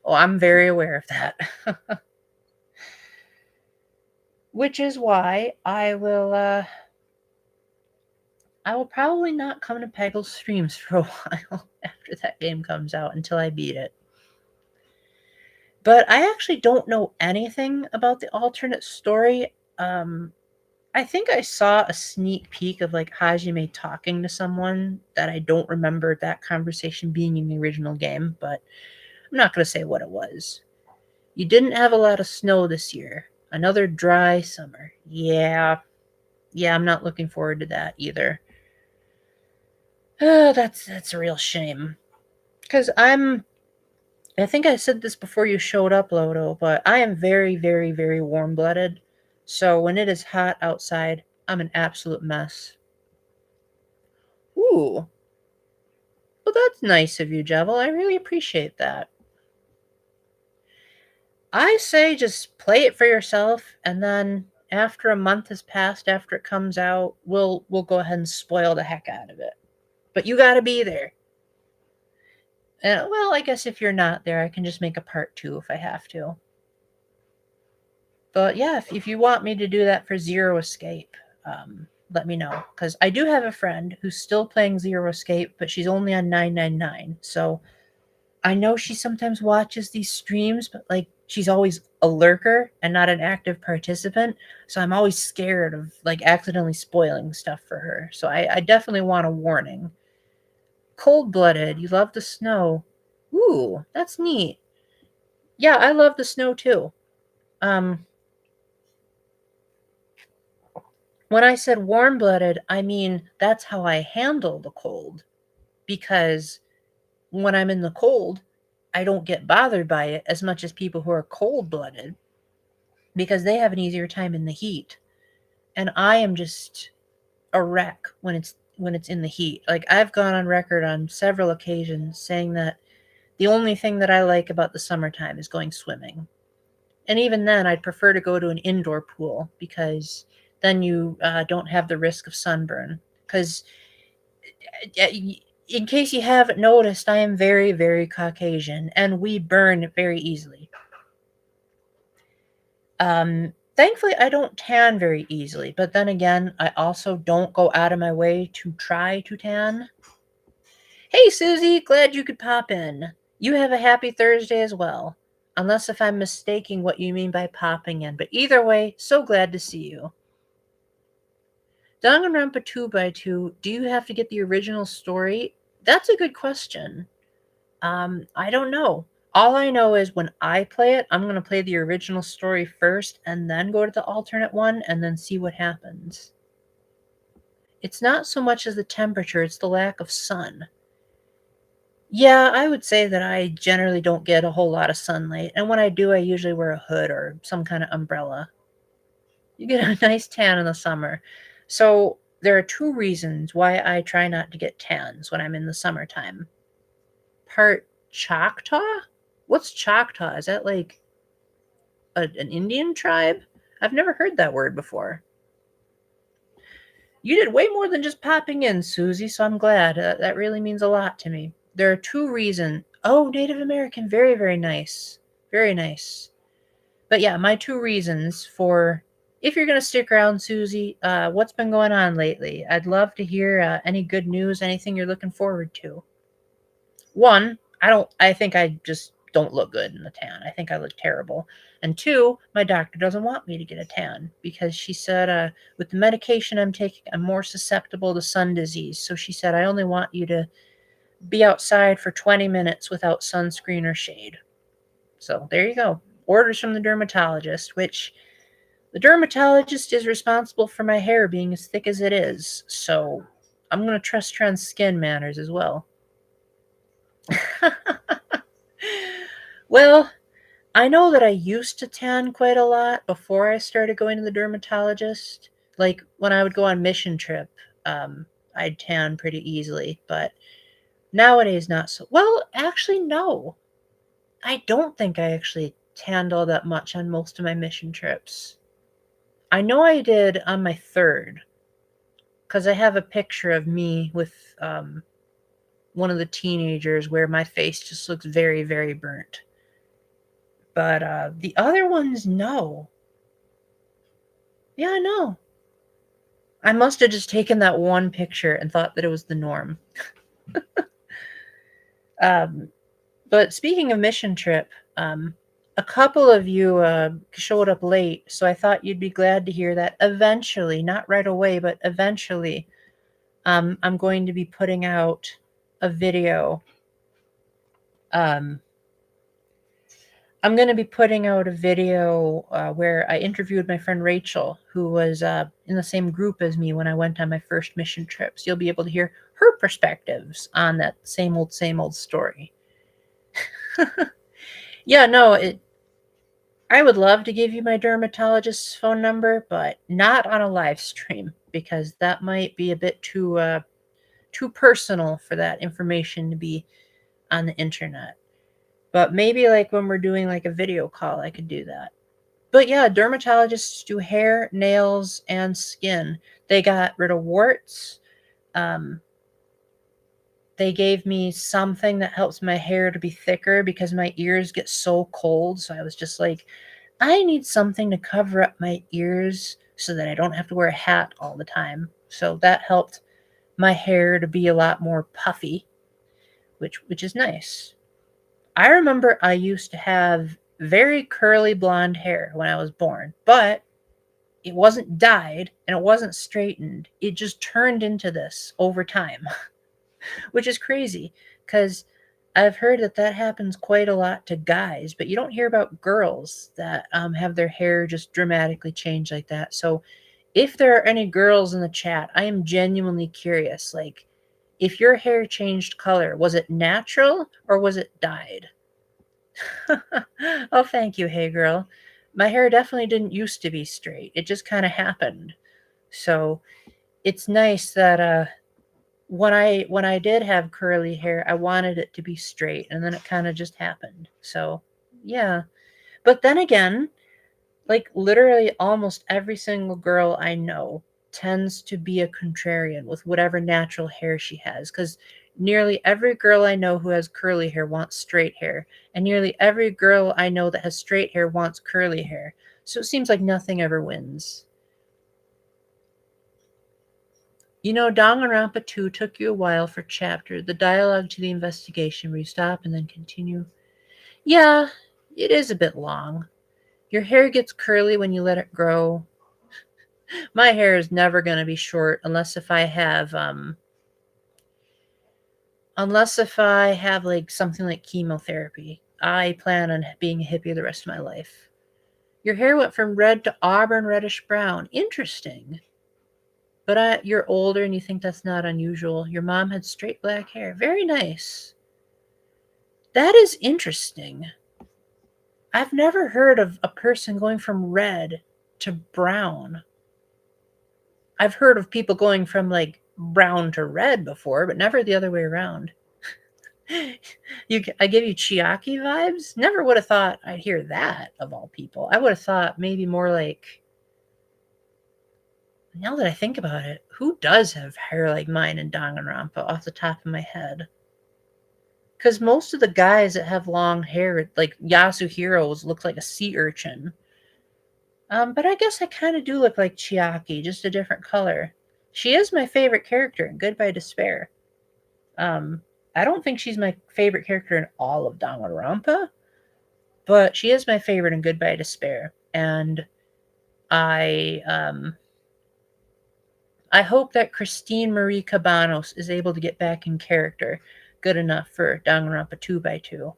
Oh, I'm very aware of that. Which is why I will probably not come to Peggle's streams for a while after that game comes out until I beat it. But I actually don't know anything about the alternate story. I think I saw a sneak peek of like Hajime talking to someone that I don't remember that conversation being in the original game, but I'm not going to say what it was. You didn't have a lot of snow this year. Another dry summer. Yeah, I'm not looking forward to that either. That's a real shame. Because I think I said this before you showed up, Lodo, but I am very, very, very warm-blooded. So when it is hot outside, I'm an absolute mess. Ooh. Well, that's nice of you, Jevil. I really appreciate that. I say just play it for yourself, and then after a month has passed, after it comes out, we'll go ahead and spoil the heck out of it. But you gotta be there. Well, I guess if you're not there, I can just make a part 2 if I have to. But yeah, if you want me to do that for Zero Escape, let me know. Because I do have a friend who's still playing Zero Escape, but she's only on 999. So I know she sometimes watches these streams, but like she's always a lurker and not an active participant. So I'm always scared of like accidentally spoiling stuff for her. So I definitely want a warning. Cold-blooded, you love the snow. Ooh, that's neat. Yeah, I love the snow too. When I said warm-blooded, I mean that's how I handle the cold. Because when I'm in the cold, I don't get bothered by it as much as people who are cold-blooded because they have an easier time in the heat. And I am just a wreck when when it's in the heat. Like, I've gone on record on several occasions saying that the only thing that I like about the summertime is going swimming. And even then, I'd prefer to go to an indoor pool because then you don't have the risk of sunburn. Because, in case you haven't noticed, I am very, very Caucasian and we burn very easily. Thankfully, I don't tan very easily, but then again, I also don't go out of my way to try to tan. Hey, Susie, glad you could pop in. You have a happy Thursday as well. Unless if I'm mistaking what you mean by popping in, but either way, so glad to see you. Danganronpa 2x2, do you have to get the original story? That's a good question. I don't know. All I know is when I play it, I'm going to play the original story first and then go to the alternate one and then see what happens. It's not so much as the temperature, it's the lack of sun. Yeah, I would say that I generally don't get a whole lot of sunlight, and when I do, I usually wear a hood or some kind of umbrella. You get a nice tan in the summer. So, there are two reasons why I try not to get tans when I'm in the summertime. Part Choctaw? What's Choctaw? Is that like an Indian tribe? I've never heard that word before. You did way more than just popping in, Susie, so I'm glad. That really means a lot to me. There are two reasons. Oh, Native American. Very, very nice. Very nice. But yeah, my two reasons for if you're going to stick around, Susie, what's been going on lately? I'd love to hear any good news, anything you're looking forward to. One, I think I just don't look good in the tan. I think I look terrible. And two, my doctor doesn't want me to get a tan because she said with the medication I'm taking, I'm more susceptible to sun disease. So she said, I only want you to be outside for 20 minutes without sunscreen or shade. So there you go. Orders from the dermatologist, which the dermatologist is responsible for my hair being as thick as it is. So I'm going to trust her on skin matters as well. Well, I know that I used to tan quite a lot before I started going to the dermatologist. Like when I would go on mission trip, I'd tan pretty easily, but nowadays not so. Well, actually, no. I don't think I actually tanned all that much on most of my mission trips. I know I did on my third, because I have a picture of me with one of the teenagers where my face just looks very, very burnt. But the other ones, no. Yeah, no. I must have just taken that one picture and thought that it was the norm. But speaking of mission trip, a couple of you showed up late, so I thought you'd be glad to hear that eventually, not right away, but eventually, I'm going to be putting out a video. I'm going to be putting out a video where I interviewed my friend Rachel, who was in the same group as me when I went on my first mission trip. So you'll be able to hear her perspectives on that same old story. Yeah, no, I would love to give you my dermatologist's phone number, but not on a live stream because that might be a bit too personal for that information to be on the internet. But maybe like when we're doing like a video call, I could do that. But yeah, dermatologists do hair, nails, and skin. They got rid of warts. Um, they gave me something that helps my hair to be thicker because my ears get so cold. So I was just like, I need something to cover up my ears so that I don't have to wear a hat all the time. So that helped my hair to be a lot more puffy, which is nice. I remember I used to have very curly blonde hair when I was born, but it wasn't dyed and it wasn't straightened. It just turned into this over time, which is crazy because I've heard that happens quite a lot to guys, but you don't hear about girls that have their hair just dramatically change like that. So if there are any girls in the chat, I am genuinely curious. Like, if your hair changed color, was it natural or was it dyed? Oh, thank you, hey girl. My hair definitely didn't used to be straight. It just kind of happened. So it's nice that when I did have curly hair, I wanted it to be straight, and then it kind of just happened. So, yeah. But then again, like literally almost every single girl I know tends to be a contrarian with whatever natural hair she has, cuz nearly every girl I know who has curly hair wants straight hair, and nearly every girl I know that has straight hair wants curly hair. So it seems like nothing ever wins. You know, Danganronpa 2 took you a while for chapter, the dialogue to the investigation where you stop and then continue. Yeah, it is a bit long. Your hair gets curly when you let it grow. My hair is never going to be short unless if I have like something like chemotherapy. I plan on being a hippie the rest of my life. Your hair went from red to auburn reddish brown. Interesting. But you're older and you think that's not unusual. Your mom had straight black hair. Very nice. That is interesting. I've never heard of a person going from red to brown. I've heard of people going from like brown to red before, but never the other way around. I give you Chiaki vibes. Never would have thought I'd hear that of all people. I would have thought maybe more like. Now that I think about it, who does have hair like mine in Danganronpa off the top of my head? Because most of the guys that have long hair, like Yasuhiro's, look like a sea urchin. But I guess I kind of do look like Chiaki, just a different color. She is my favorite character in Goodbye Despair. Um, I don't think she's my favorite character in all of Danganronpa, but she is my favorite in Goodbye Despair. And I I hope that Christine Marie Cabanos is able to get back in character good enough for Danganronpa 2 by 2.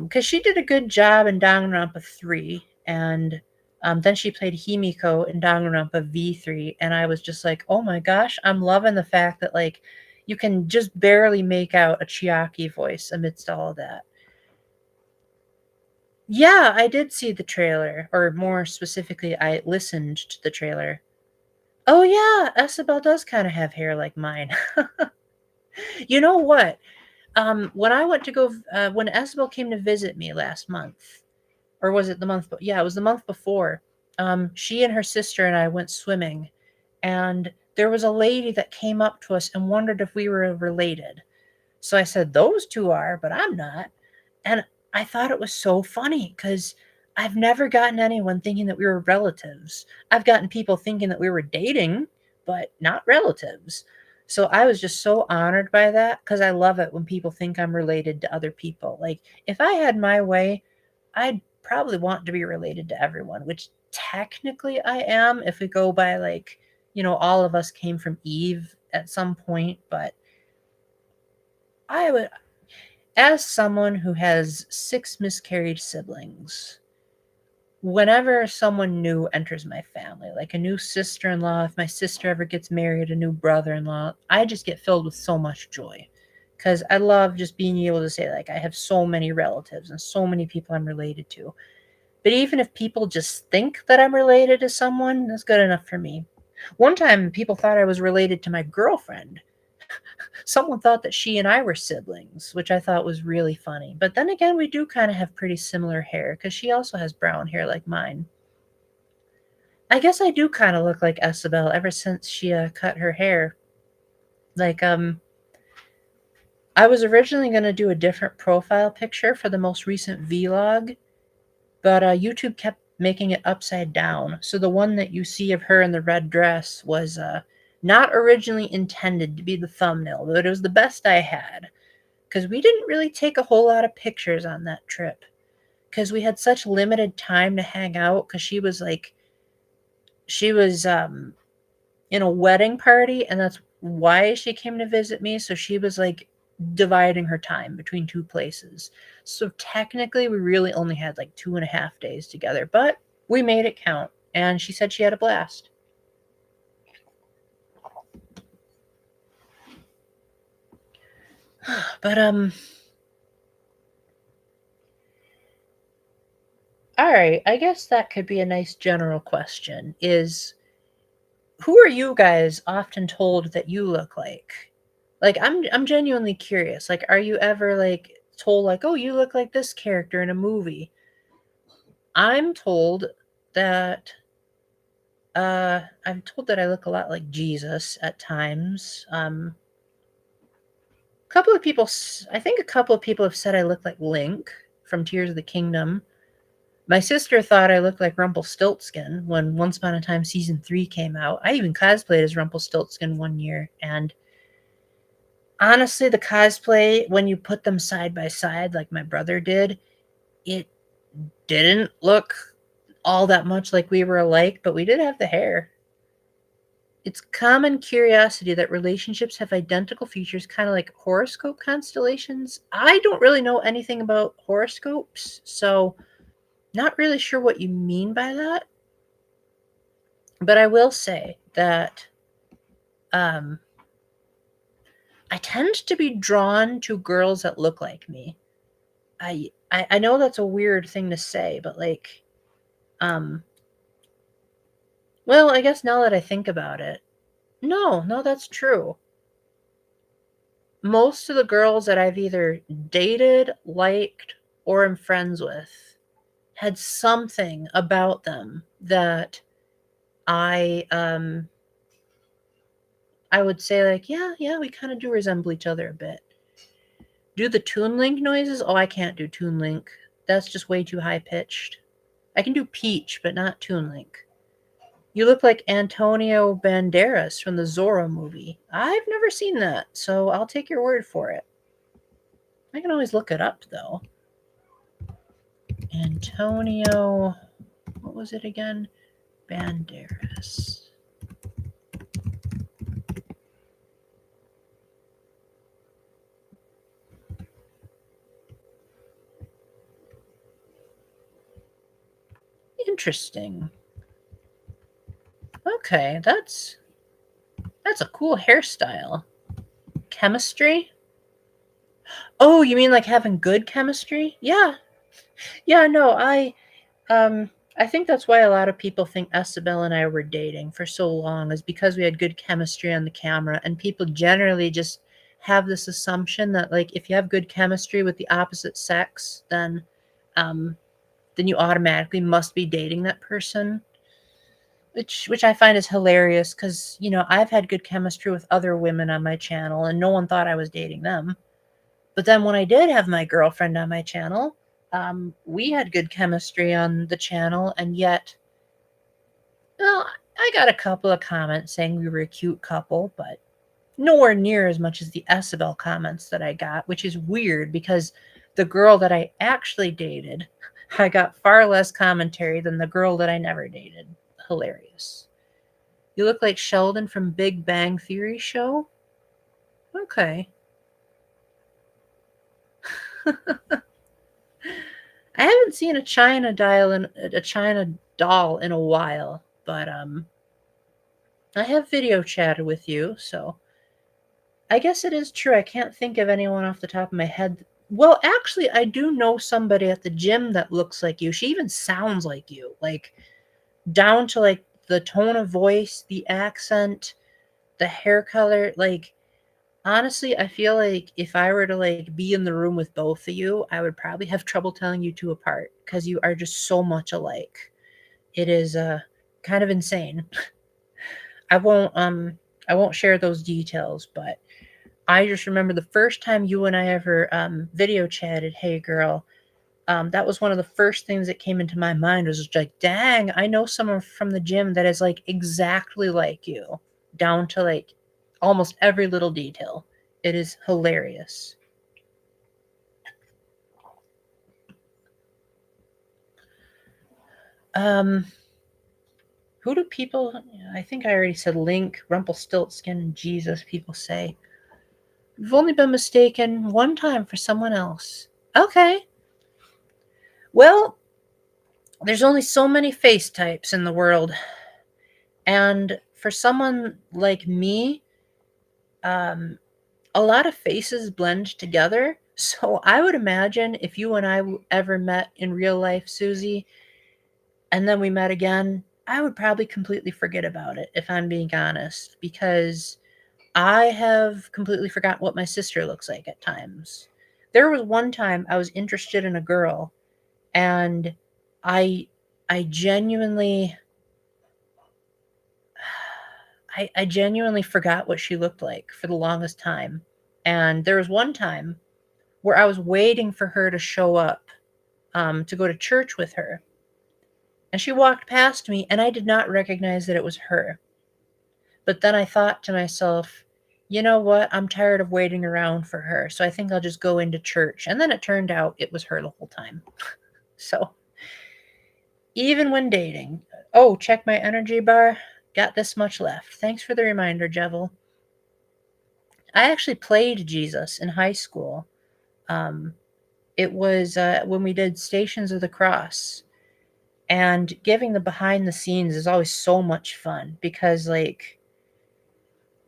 Because she did a good job in Danganronpa 3, and then she played Himiko in Danganronpa V3, and I was just like, oh my gosh, I'm loving the fact that like you can just barely make out a Chiaki voice amidst all of that. Yeah, I did see the trailer, or more specifically, I listened to the trailer. Oh yeah, Esabelle does kind of have hair like mine. You know what? When I went to go, when Esabelle came to visit me last month, or was it the month? Yeah, it was the month before. She and her sister and I went swimming, and there was a lady that came up to us and wondered if we were related. So I said, those two are, but I'm not. And I thought it was so funny because I've never gotten anyone thinking that we were relatives. I've gotten people thinking that we were dating, but not relatives. So I was just so honored by that because I love it when people think I'm related to other people. Like, if I had my way, I'd probably want to be related to everyone, which technically I am if we go by, like, all of us came from Eve at some point, but I would, as someone who has 6 miscarried siblings, whenever someone new enters my family, like a new sister-in-law, if my sister ever gets married, a new brother-in-law, I just get filled with so much joy. Because I love just being able to say, like, I have so many relatives and so many people I'm related to. But even if people just think that I'm related to someone, that's good enough for me. One time, people thought I was related to my girlfriend. Someone thought that she and I were siblings, which I thought was really funny. But then again, we do kind of have pretty similar hair because she also has brown hair like mine. I guess I do kind of look like Esabelle ever since she cut her hair. Like, I was originally going to do a different profile picture for the most recent vlog, but YouTube kept making it upside down. So the one that you see of her in the red dress was not originally intended to be the thumbnail, but it was the best I had. Because we didn't really take a whole lot of pictures on that trip. Because we had such limited time to hang out. Because she was in a wedding party, and that's why she came to visit me. So she was like dividing her time between 2 places. So technically, we really only had like 2.5 days together, but we made it count. And she said she had a blast. But all right, I guess that could be a nice general question. Is who are you guys often told that you look like? Like, I'm genuinely curious. Like, are you ever like told like, "Oh, you look like this character in a movie"? I'm told that I'm told that I look a lot like Jesus at times. Couple of people, I think a couple of people have said I look like Link from Tears of the Kingdom. My sister thought I looked like Rumpelstiltskin when Once Upon a Time season 3 came out. I even cosplayed as Rumpelstiltskin one year, and honestly, the cosplay, when you put them side by side like my brother did, it didn't look all that much like we were alike, but we did have the hair. It's common curiosity that relationships have identical features, kind of like horoscope constellations. I don't really know anything about horoscopes, so not really sure what you mean by that. But I will say that um, I tend to be drawn to girls that look like me. I know that's a weird thing to say, but like, um, well, I guess now that I think about it, no, that's true. Most of the girls that I've either dated, liked, or am friends with had something about them that I I would say like, yeah, we kind of do resemble each other a bit. Do the Toon Link noises? Oh, I can't do Toon Link. That's just way too high pitched. I can do Peach, but not Toon Link. You look like Antonio Banderas from the Zorro movie. I've never seen that, so I'll take your word for it. I can always look it up, though. Antonio, what was it again? Banderas. Interesting. Okay, that's a cool hairstyle. Chemistry? Oh, you mean like having good chemistry? Yeah. Yeah, no, I think that's why a lot of people think Esabelle and I were dating for so long, is because we had good chemistry on the camera, and people generally just have this assumption that like if you have good chemistry with the opposite sex, um then you automatically must be dating that person, which I find is hilarious because, you know, I've had good chemistry with other women on my channel and no one thought I was dating them. But then when I did have my girlfriend on my channel, we had good chemistry on the channel, and yet, well, I got a couple of comments saying we were a cute couple, but nowhere near as much as the Esabelle comments that I got, which is weird because the girl that I actually dated, I got far less commentary than the girl that I never dated. Hilarious. You look like Sheldon from Big Bang Theory show? Okay. I haven't seen a China doll in a while, but I have video chatted with you, so I guess it is true. I can't think of anyone off the top of my head. Well, actually, I do know somebody at the gym that looks like you. She even sounds like you, like down to like the tone of voice, the accent, the hair color. Like, honestly, I feel like if I were to like be in the room with both of you, I would probably have trouble telling you two apart because you are just so much alike. It is kind of insane. I won't um I won't share those details, but I just remember the first time you and I ever video chatted, hey girl, that was one of the first things that came into my mind was just like, dang, I know someone from the gym that is like exactly like you, down to like almost every little detail. It is hilarious. Um, who do people? I think I already said Link, Rumpelstiltskin, and Jesus. People say you've only been mistaken one time for someone else. Okay, well, there's only so many face types in the world, and for someone like me, um, a lot of faces blend together. So I would imagine if you and I ever met in real life, Susie, and then we met again, I would probably completely forget about it if I'm being honest, because I have completely forgotten what my sister looks like at times. There was one time I was interested in a girl, and I I genuinely I genuinely forgot what she looked like for the longest time. And there was one time where I was waiting for her to show up, to go to church with her. And she walked past me, and I did not recognize that it was her. But then I thought to myself, you know what? I'm tired of waiting around for her. So I think I'll just go into church. And then it turned out it was her the whole time. So even when dating, oh, check my energy bar. Got this much left. Thanks for the reminder, Jevil. I actually played Jesus in high school. Um, it was when we did Stations of the Cross. And giving the behind the scenes is always so much fun because, like,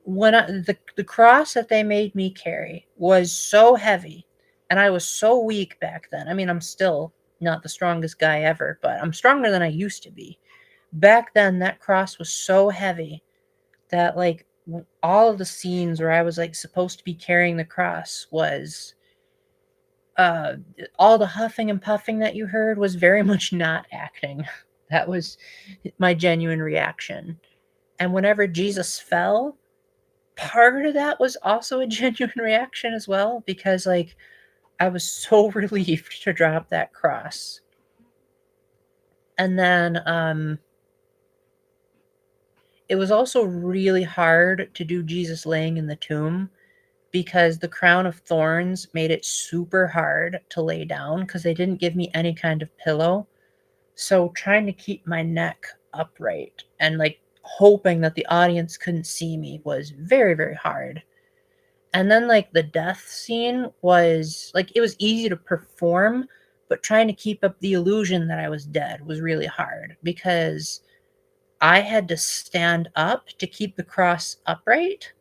the cross that they made me carry was so heavy, and I was so weak back then. I mean, I'm still not the strongest guy ever, but I'm stronger than I used to be. Back then, that cross was so heavy that, like, all of the scenes where I was, like, supposed to be carrying the cross was uh all the huffing and puffing that you heard was very much not acting. That was my genuine reaction. And whenever Jesus fell, part of that was also a genuine reaction as well, because, like, I was so relieved to drop that cross. And then it was also really hard to do Jesus laying in the tomb because the crown of thorns made it super hard to lay down because they didn't give me any kind of pillow. So trying to keep my neck upright and, like, hoping that the audience couldn't see me was very, very hard. And then, like, the death scene was, like, it was easy to perform, but trying to keep up the illusion that I was dead was really hard because I had to stand up to keep the cross upright,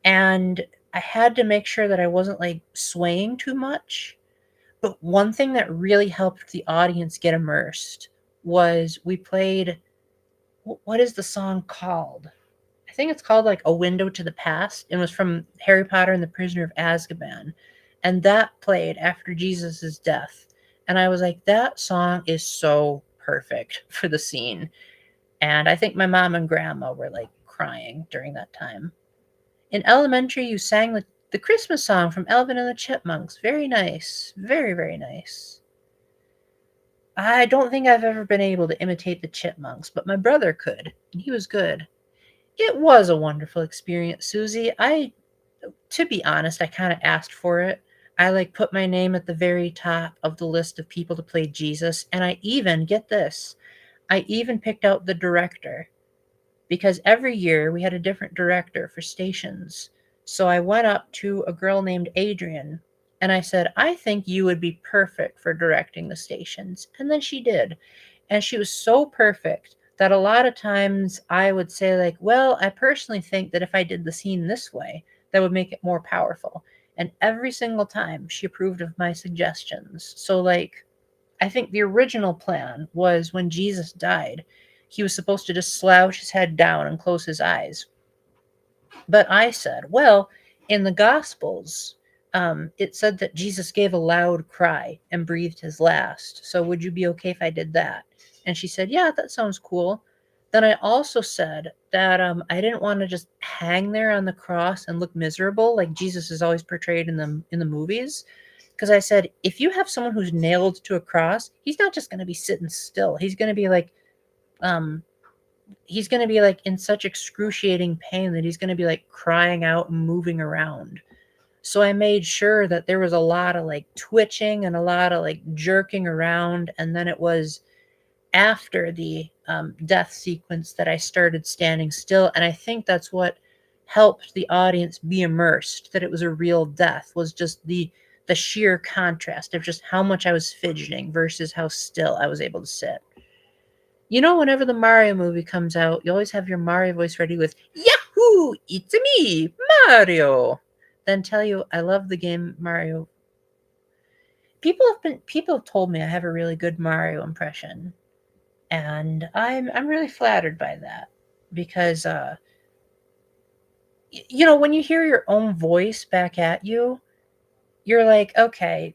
and I had to make sure that I wasn't, like, swaying too much. But one thing that really helped the audience get immersed was we played, what is the song called? I think it's called, like, A Window to the Past, and was from Harry Potter and the Prisoner of Azkaban. And that played after Jesus' death. And I was like, that song is so perfect for the scene. And I think my mom and grandma were, like, crying during that time. In elementary, you sang the Christmas song from Alvin and the Chipmunks. Very nice. Very, very nice. I don't think I've ever been able to imitate the Chipmunks, but my brother could, and he was good. It was a wonderful experience, Susie. To be honest, I kind of asked for it. I, like, put my name at the very top of the list of people to play Jesus, and I even, get this, I even picked out the director because every year we had a different director for stations. So I went up to a girl named Adrian and I said, I think you would be perfect for directing the stations. And then she did. And she was so perfect that a lot of times I would say, like, well, I personally think that if I did the scene this way, that would make it more powerful. And every single time she approved of my suggestions. So, like, I think the original plan was when Jesus died, he was supposed to just slouch his head down and close his eyes. But I said, well, in the Gospels, it said that Jesus gave a loud cry and breathed his last. So would you be okay if I did that? And she said, yeah, that sounds cool. Then I also said that I didn't want to just hang there on the cross and look miserable like Jesus is always portrayed in the movies. Because I said, if you have someone who's nailed to a cross, he's not just going to be sitting still. Um, he's going to be, like, in such excruciating pain that he's going to be, like, crying out and moving around. So I made sure that there was a lot of, like, twitching and a lot of, like, jerking around. And then it was after the death sequence that I started standing still. And I think that's what helped the audience be immersed, that it was a real death, was just the sheer contrast of just how much I was fidgeting versus how still I was able to sit. You know, whenever the Mario movie comes out, you always have your Mario voice ready with, Yahoo! It's me, Mario! Then tell you I love the game Mario. People have told me I have a really good Mario impression. And I'm really flattered by that because when you hear your own voice back at you, you're like, okay,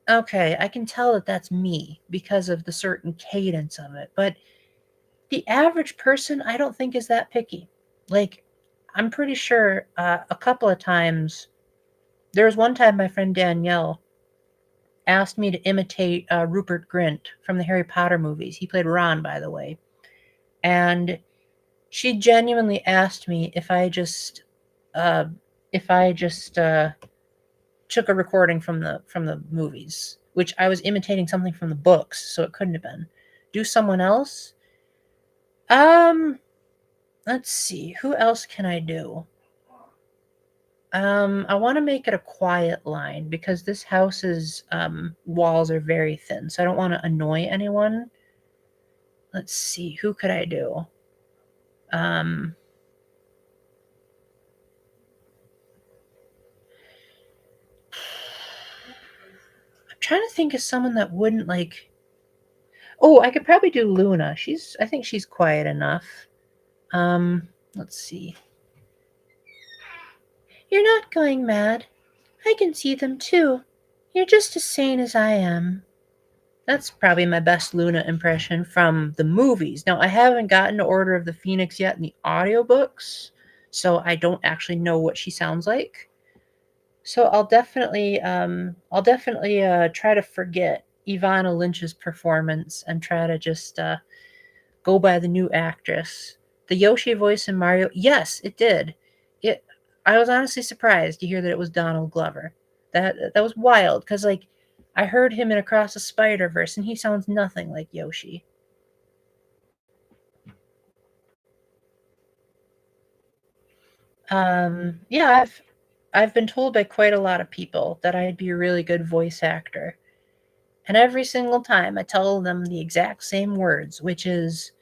I can tell that that's me because of the certain cadence of it. But the average person, I don't think is that picky. Like, I'm pretty sure a couple of times, there was one time my friend Danielle asked me to imitate Rupert Grint from the Harry Potter movies. He played Ron, by the way. And she genuinely asked me uh, if I just took a recording from the movies, which I was imitating something from the books, so it couldn't have been. Do someone else? Um, let's see. Who else can I do? I want to make it a quiet line because this house's walls are very thin, so I don't want to annoy anyone. Let's see. Who could I do? Um, I'm trying to think of someone that wouldn't like. Oh, I could probably do Luna. I think she's quiet enough. Let's see. You're not going mad. I can see them too. You're just as sane as I am. That's probably my best Luna impression from the movies. Now, I haven't gotten to Order of the Phoenix yet in the audiobooks, so I don't actually know what she sounds like. So I'll definitely try to forget Ivana Lynch's performance and try to just go by the new actress. The Yoshi voice in Mario, yes, it did. It. I was honestly surprised to hear that it was Donald Glover. That was wild because like I heard him in Across the Spider Verse and he sounds nothing like Yoshi. Yeah, I've been told by quite a lot of people that I'd be a really good voice actor, and every single time I tell them the exact same words, which is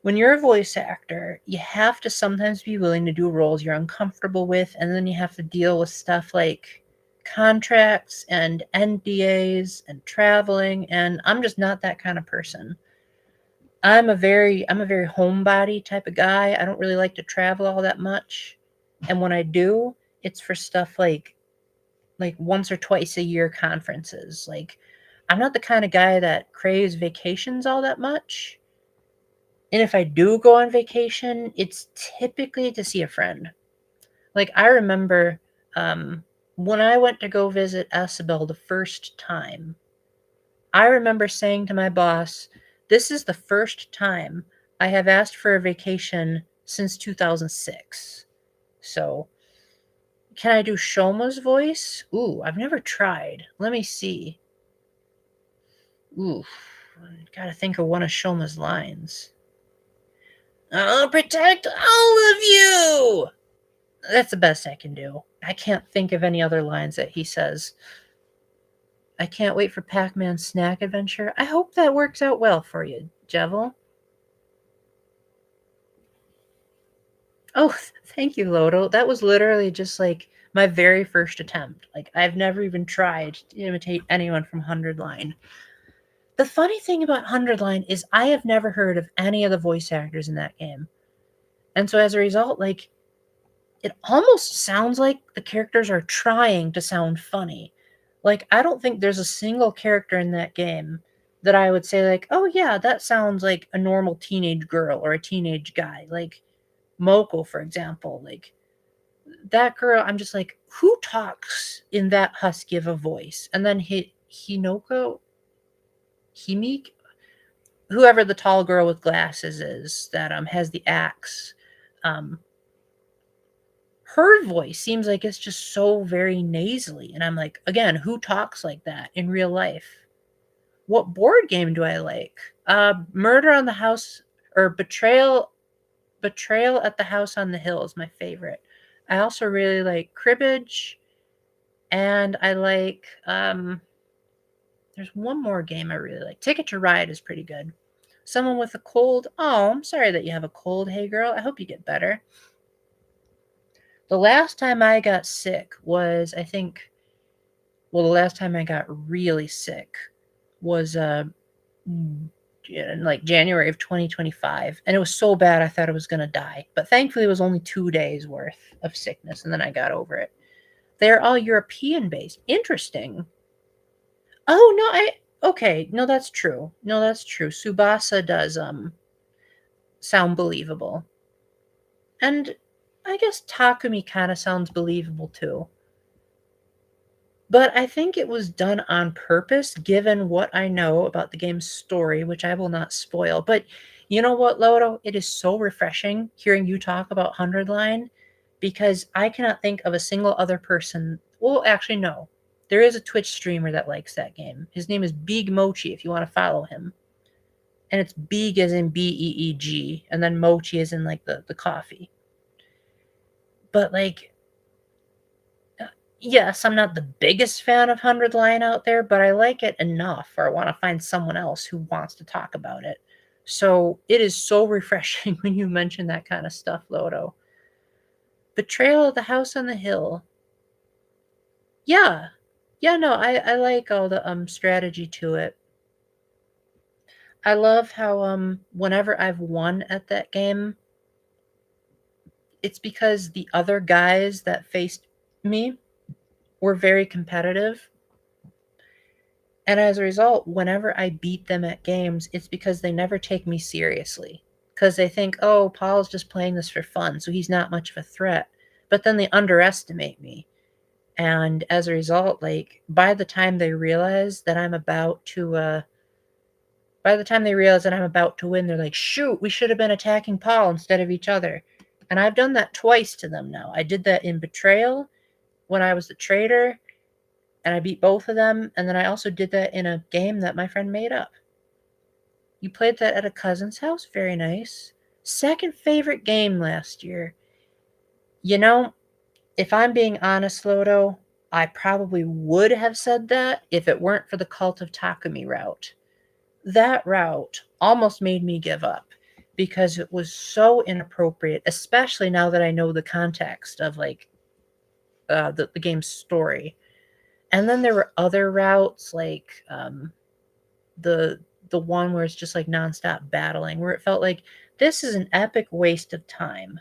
when you're a voice actor, you have to sometimes be willing to do roles you're uncomfortable with, and then you have to deal with stuff like contracts and NDAs and traveling, and I'm just not that kind of person. I'm a very homebody type of guy. I don't really like to travel all that much. And when I do, it's for stuff like once or twice a year conferences. Like I'm not the kind of guy that craves vacations all that much. And if I do go on vacation, it's typically to see a friend. Like I remember when I went to go visit Esabelle the first time, I remember saying to my boss, "This is the first time I have asked for a vacation since 2006." So, can I do Shoma's voice? Ooh, I've never tried. Let me see. Ooh, gotta think of one of Shoma's lines. I'll protect all of you! That's the best I can do. I can't think of any other lines that he says. I can't wait for Pac Man's snack adventure. I hope that works out well for you, Jevil. Oh, thank you, Lodo. That was literally just like my very first attempt. Like, I've never even tried to imitate anyone from 100 Line. The funny thing about 100 Line is I have never heard of any of the voice actors in that game. And so as a result, like, it almost sounds like the characters are trying to sound funny. Like, I don't think there's a single character in that game that I would say, like, oh, yeah, that sounds like a normal teenage girl or a teenage guy. Like, Moko, for example. Like, that girl, I'm just like, who talks in that husky of a voice? And then Hinoko, Himik, whoever the tall girl with glasses is that has the axe. Um, her voice seems like it's just so very nasally, and I'm like, again, who talks like that in real life? What board game do I like? Murder on the House or Betrayal at the House on the Hill is my favorite. I also really like Cribbage, and I like there's one more game I really like. Ticket to Ride is pretty good. Someone with a cold. Oh, I'm sorry that you have a cold. Hey girl, I hope you get better. The last time I got sick was, I think, well, the last time I got really sick was in like January of 2025, and it was so bad I thought I was gonna die. But thankfully, it was only 2 days worth of sickness, and then I got over it. They're all European based. Interesting. Oh no, okay. No, that's true. No, that's true. Subasa does sound believable, and I guess Takumi kind of sounds believable too. But I think it was done on purpose, given what I know about the game's story, which I will not spoil. But you know what, Lodo? It is so refreshing hearing you talk about 100 Line because I cannot think of a single other person. Well, actually, no. There is a Twitch streamer that likes that game. His name is Beeg Mochi, if you want to follow him. And it's Beeg as in Beeg, and then Mochi as in like the coffee. But like, yes, I'm not the biggest fan of 100 Line out there, but I like it enough or I want to find someone else who wants to talk about it. So it is so refreshing when you mention that kind of stuff, Lodo. Betrayal of the House on the Hill. Yeah. Yeah, no, I like all the strategy to it. I love how whenever I've won at that game, it's because the other guys that faced me were very competitive. And as a result, whenever I beat them at games, it's because they never take me seriously. Because they think, oh, Paul's just playing this for fun, so he's not much of a threat. But then they underestimate me. And as a result, like, by the time they realize that I'm about to, win, they're like, shoot, we should have been attacking Paul instead of each other. And I've done that twice to them now. I did that in Betrayal when I was the traitor, and I beat both of them. And then I also did that in a game that my friend made up. You played that at a cousin's house? Very nice. Second favorite game last year. You know, if I'm being honest, Lodo, I probably would have said that if it weren't for the Cult of Takumi route. That route almost made me give up because it was so inappropriate, especially now that I know the context of like the game's story. And then there were other routes like the one where it's just like nonstop battling, where it felt like this is an epic waste of time.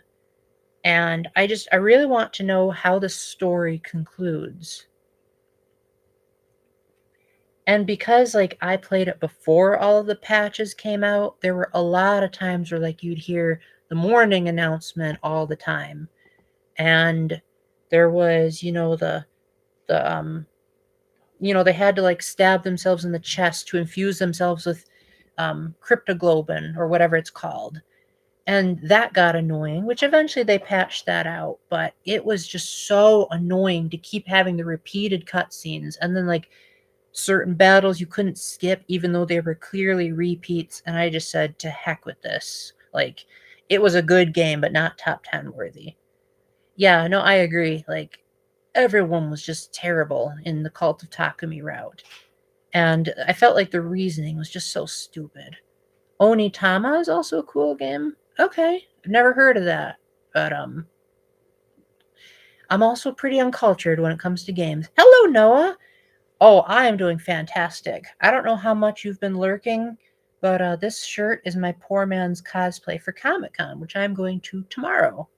And I really want to know how the story concludes. And because like I played it before all of the patches came out, there were a lot of times where like you'd hear the morning announcement all the time. And there was, they had to like stab themselves in the chest to infuse themselves with cryptoglobin or whatever it's called. And that got annoying, which eventually they patched that out. But it was just so annoying to keep having the repeated cutscenes. And then, like, certain battles you couldn't skip, even though they were clearly repeats. And I just said, to heck with this. Like, it was a good game, but not top 10 worthy. Yeah, no, I agree. Like, everyone was just terrible in the Cult of Takumi route. And I felt like the reasoning was just so stupid. Onitama is also a cool game. Okay, I've never heard of that. But I'm also pretty uncultured when it comes to games. Hello, Noah. Oh, I am doing fantastic. I don't know how much you've been lurking, but this shirt is my poor man's cosplay for Comic-Con, which I'm going to tomorrow.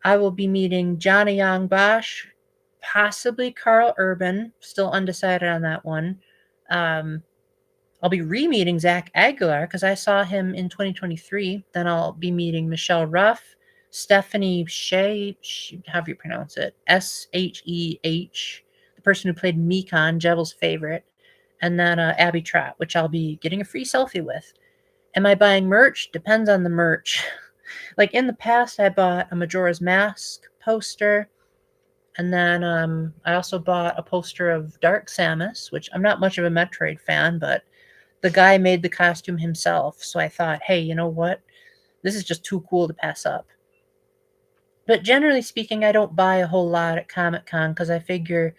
I will be meeting Johnny Young Bosch, possibly Carl Urban, still undecided on that one. I'll be re-meeting Zach Aguilar because I saw him in 2023. Then I'll be meeting Michelle Ruff, Stephanie Sheh, however you pronounce it, Sheh, the person who played Mekon, Jebel's favorite, and then Abby Trott, which I'll be getting a free selfie with. Am I buying merch? Depends on the merch. Like in the past, I bought a Majora's Mask poster, and then I also bought a poster of Dark Samus, which I'm not much of a Metroid fan, but the guy made the costume himself. So I thought, hey, you know what? This is just too cool to pass up. But generally speaking, I don't buy a whole lot at Comic-Con because I figure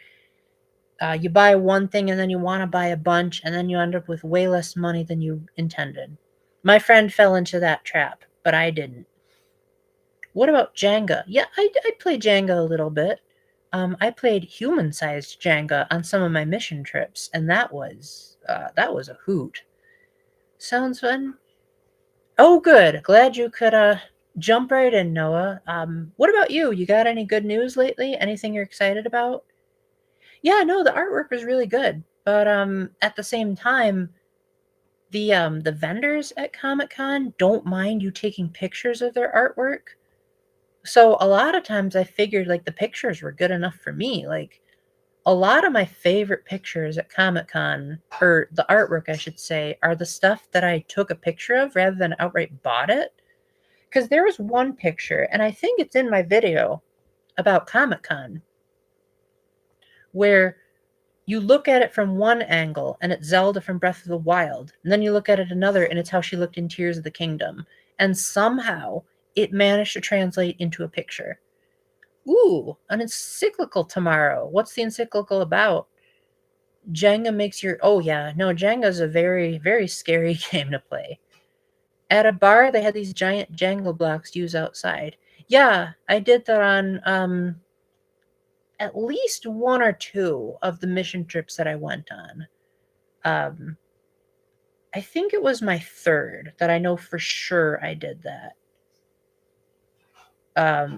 you buy one thing and then you want to buy a bunch and then you end up with way less money than you intended. My friend fell into that trap, but I didn't. What about Jenga? Yeah, I play Jenga a little bit. I played human-sized Jenga on some of my mission trips, and that was a hoot. Sounds fun. Oh, good. Glad you could jump right in, Noah. What about you? You got any good news lately? Anything you're excited about? Yeah, no, the artwork was really good. But at the same time, the vendors at Comic-Con don't mind you taking pictures of their artwork. So a lot of times I figured like the pictures were good enough for me. Like a lot of my favorite pictures at Comic-Con, or the artwork I should say, are the stuff that I took a picture of rather than outright bought it. Because there was one picture, and I think it's in my video about Comic-Con, where you look at it from one angle and it's Zelda from Breath of the Wild, and then you look at it another and it's how she looked in Tears of the Kingdom. And somehow it managed to translate into a picture. Ooh, an encyclical tomorrow. What's the encyclical about? Jenga makes your. Oh, yeah. No, Jenga's a very, very scary game to play. At a bar, they had these giant Jenga blocks to use outside. Yeah, I did that on at least one or two of the mission trips that I went on. Um, I think it was my third that I know for sure I did that.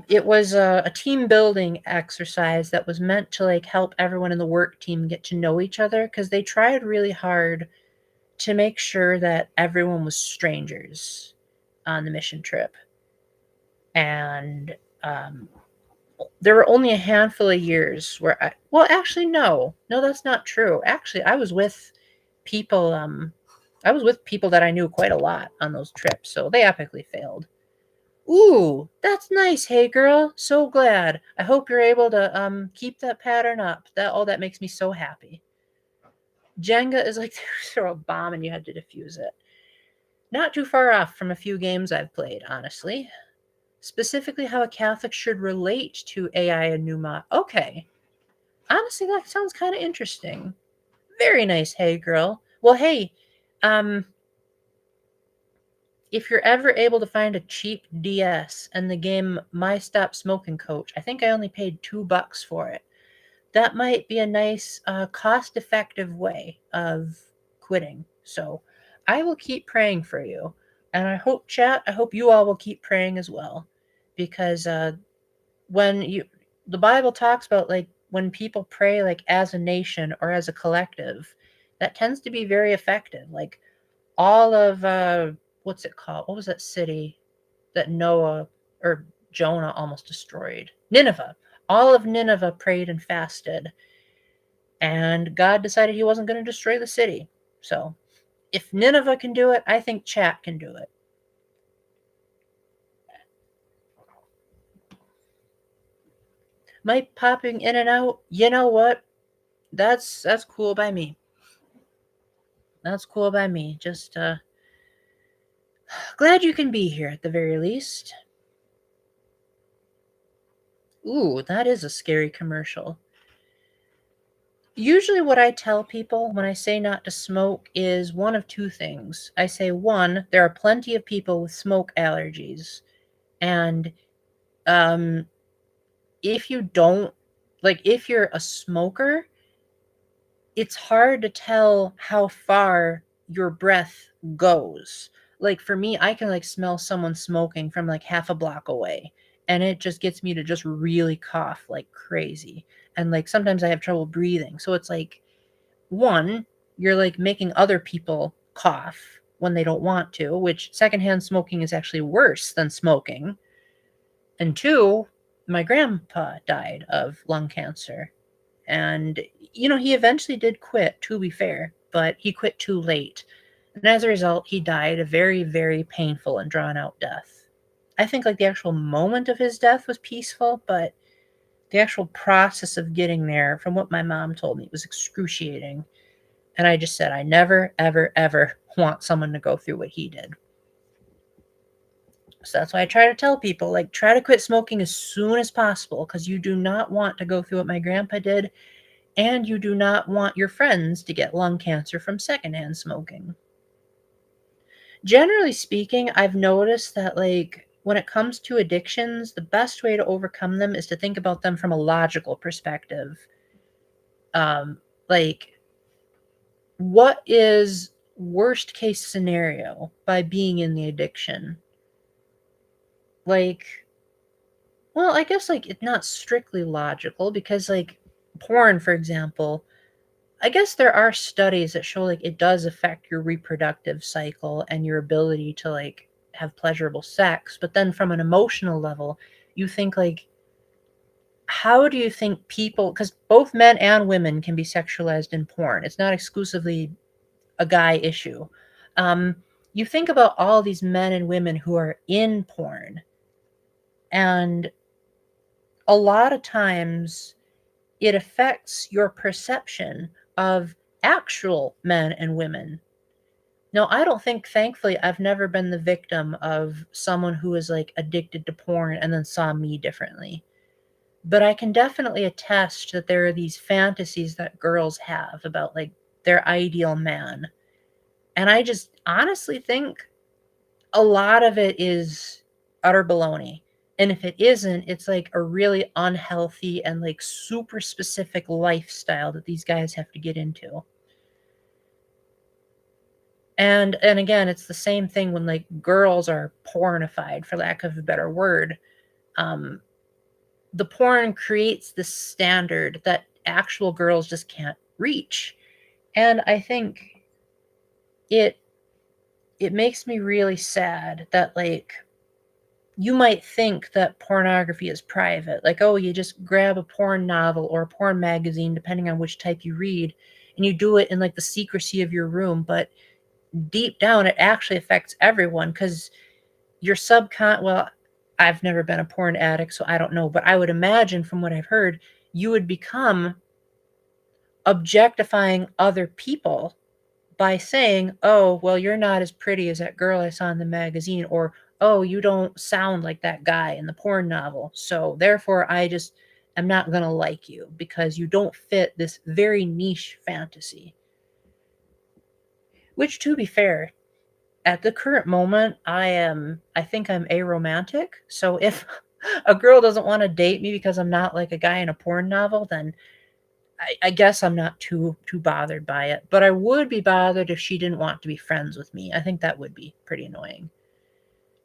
It was a team building exercise that was meant to like help everyone in the work team get to know each other because they tried really hard to make sure that everyone was strangers on the mission trip. And there were only a handful of years where well, actually, no, that's not true. Actually, I was with people, that I knew quite a lot on those trips, so they epically failed. Ooh, that's nice. Hey, girl, so glad. I hope you're able to keep that pattern up. That makes me so happy. Jenga is like throw a bomb and you had to defuse it. Not too far off from a few games I've played, honestly. Specifically, how a Catholic should relate to AI and Numa. Okay, honestly, that sounds kind of interesting. Very nice. Hey, girl. Well, hey, um, if you're ever able to find a cheap DS and the game My Stop Smoking Coach, I think I only paid $2 for it. That might be a nice, cost-effective way of quitting. So, I will keep praying for you, and I hope you all will keep praying as well, because when the Bible talks about like when people pray like as a nation or as a collective, that tends to be very effective. Like all of what's it called? What was that city that Noah or Jonah almost destroyed? Nineveh. All of Nineveh prayed and fasted, and God decided he wasn't going to destroy the city. So, if Nineveh can do it, I think chat can do it. Might popping in and out, you know what? That's cool by me. That's cool by me. Just glad you can be here at the very least. Ooh, that is a scary commercial. Usually, what I tell people when I say not to smoke is one of two things. I say, one, there are plenty of people with smoke allergies. And um, if you don't, like, if you're a smoker, it's hard to tell how far your breath goes. Like for me, I can like smell someone smoking from like half a block away, and it just gets me to just really cough like crazy. And like sometimes I have trouble breathing. So it's like one, you're like making other people cough when they don't want to, which secondhand smoking is actually worse than smoking. And two, my grandpa died of lung cancer. And, he eventually did quit, to be fair, but he quit too late. And as a result, he died a very, very painful and drawn out death. I think like the actual moment of his death was peaceful, but the actual process of getting there, from what my mom told me, was excruciating. And I just said, I never, ever, ever want someone to go through what he did. So that's why I try to tell people, like, try to quit smoking as soon as possible because you do not want to go through what my grandpa did, and you do not want your friends to get lung cancer from secondhand smoking. Generally speaking, I've noticed that, like, when it comes to addictions, the best way to overcome them is to think about them from a logical perspective. Like, what is worst case scenario by being in the addiction. Like, well, I guess like it's not strictly logical because like porn, for example, I guess there are studies that show like it does affect your reproductive cycle and your ability to like have pleasurable sex, but then from an emotional level, you think like how do you think people, cuz both men and women can be sexualized in porn. It's not exclusively a guy issue. Um you think about all these men and women who are in porn, and a lot of times it affects your perception of actual men and women. No, I don't think, thankfully, I've never been the victim of someone who was like addicted to porn and then saw me differently. But I can definitely attest that there are these fantasies that girls have about like their ideal man. And I just honestly think a lot of it is utter baloney. And if it isn't, it's like a really unhealthy and like super specific lifestyle that these guys have to get into. And again, it's the same thing when like girls are pornified, for lack of a better word. Um, the porn creates this standard that actual girls just can't reach. And I think it it makes me really sad that like you might think that pornography is private. Like, oh, you just grab a porn novel or a porn magazine, depending on which type you read, and you do it in like the secrecy of your room. But deep down, it actually affects everyone because your well, I've never been a porn addict, so I don't know. But I would imagine from what I've heard, you would become objectifying other people by saying, "Oh, well, you're not as pretty as that girl I saw in the magazine," or "Oh, you don't sound like that guy in the porn novel. So therefore, I just am not going to like you because you don't fit this very niche fantasy." Which, to be fair, at the current moment, I think I'm aromantic. So if a girl doesn't want to date me because I'm not like a guy in a porn novel, then I guess I'm not too bothered by it, but I would be bothered if she didn't want to be friends with me. I think that would be pretty annoying.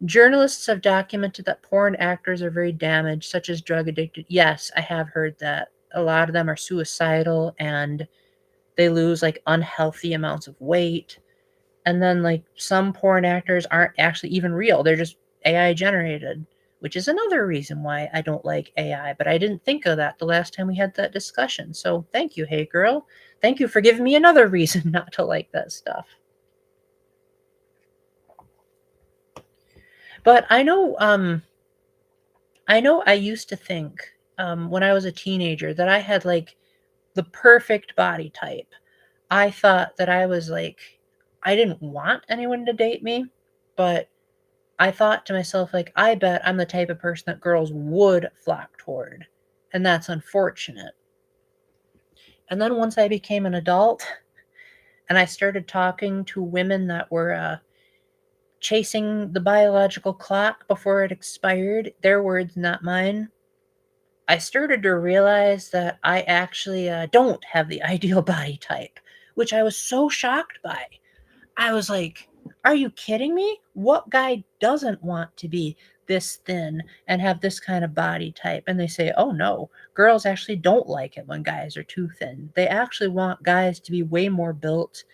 Journalists have documented that porn actors are very damaged, such as drug addicted. Yes, I have heard that. A lot of them are suicidal and they lose like unhealthy amounts of weight. And then like some porn actors aren't actually even real. They're just AI generated, which is another reason why I don't like AI. But I didn't think of that the last time we had that discussion. So thank you, hey girl. Thank you for giving me another reason not to like that stuff. But I know I used to think when I was a teenager that I had like the perfect body type. I thought that I was like I didn't want anyone to date me, but I thought to myself, like, I bet I'm the type of person that girls would flock toward. And that's unfortunate. And then once I became an adult and I started talking to women that were chasing the biological clock before it expired, their words, not mine, I started to realize that I actually don't have the ideal body type, which I was so shocked by. I was like, "Are you kidding me? What guy doesn't want to be this thin and have this kind of body type?" And they say, "Oh no, girls actually don't like it when guys are too thin. They actually want guys to be way more built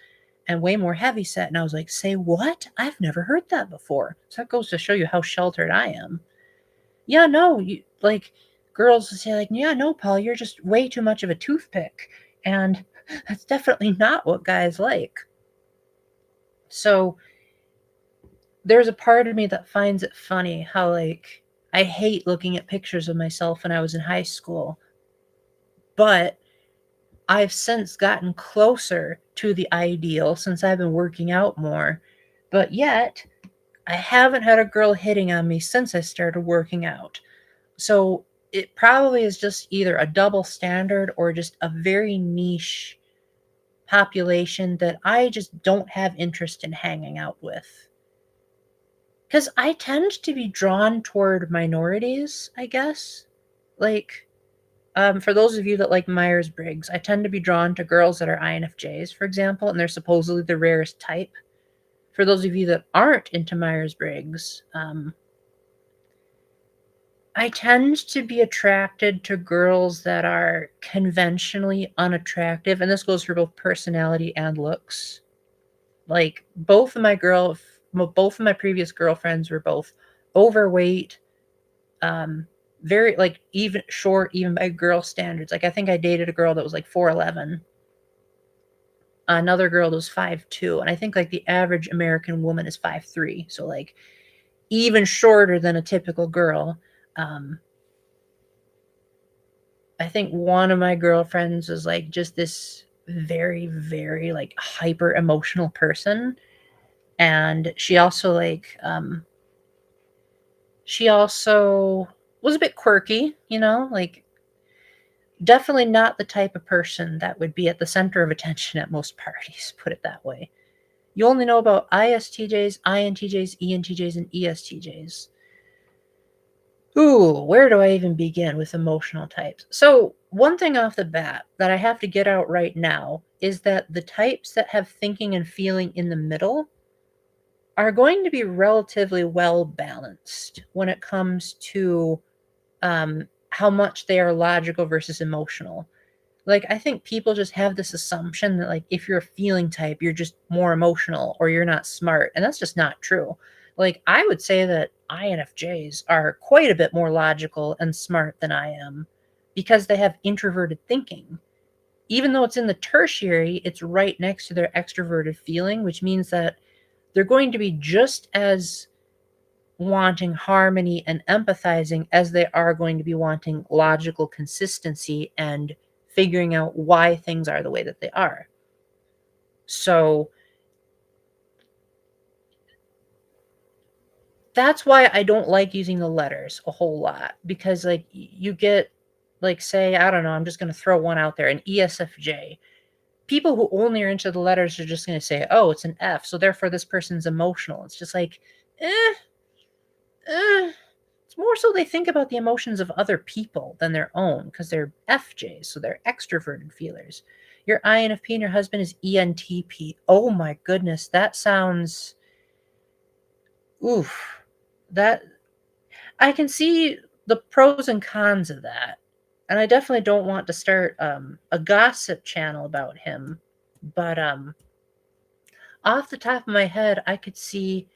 and way more heavy set." And I was like, "Say what? I've never heard that before." So that goes to show you how sheltered I am. Yeah, no, you like girls will say like, "Yeah, no, Paul, you're just way too much of a toothpick." And that's definitely not what guys like. So there's a part of me that finds it funny how like I hate looking at pictures of myself when I was in high school, but I've since gotten closer to the ideal since I've been working out more. But yet, I haven't had a girl hitting on me since I started working out. So it probably is just either a double standard or just a very niche population that I just don't have interest in hanging out with. Because I tend to be drawn toward minorities, I guess. Like, For those of you that like Myers-Briggs, I tend to be drawn to girls that are INFJs, for example, and they're supposedly the rarest type. For those of you that aren't into Myers-Briggs, I tend to be attracted to girls that are conventionally unattractive, and this goes for both personality and looks. Like both of my previous girlfriends were both overweight, very like even short, even by girl standards. Like I think I dated a girl that was like 4'11", another girl that was 5'2", and I think like the average American woman is 5'3", so like even shorter than a typical girl. I think one of my girlfriends was like just this very, very like hyper emotional person. And she also was a bit quirky, like definitely not the type of person that would be at the center of attention at most parties, put it that way. You only know about ISTJs, INTJs, ENTJs, and ESTJs. Ooh, where do I even begin with emotional types? So, one thing off the bat that I have to get out right now is that the types that have thinking and feeling in the middle are going to be relatively well balanced when it comes to how much they are logical versus emotional. Like, I think people just have this assumption that, like, if you're a feeling type, you're just more emotional or you're not smart. And that's just not true. Like, I would say that INFJs are quite a bit more logical and smart than I am because they have introverted thinking. Even though it's in the tertiary, it's right next to their extroverted feeling, which means that they're going to be just as wanting harmony and empathizing as they are going to be wanting logical consistency and figuring out why things are the way that they are. So that's why I don't like using the letters a whole lot, because like you get like, say, I don't know, I'm just going to throw one out there, an ESFJ. People who only are into the letters are just going to say, oh, it's an F, so therefore this person's emotional. It's just like, eh, eh. It's more so they think about the emotions of other people than their own because they're FJs, so they're extroverted feelers. Your INFP and your husband is ENTP. Oh my goodness, that sounds, oof. That, I can see the pros and cons of that. And I definitely don't want to start a gossip channel about him. But off the top of my head, I could see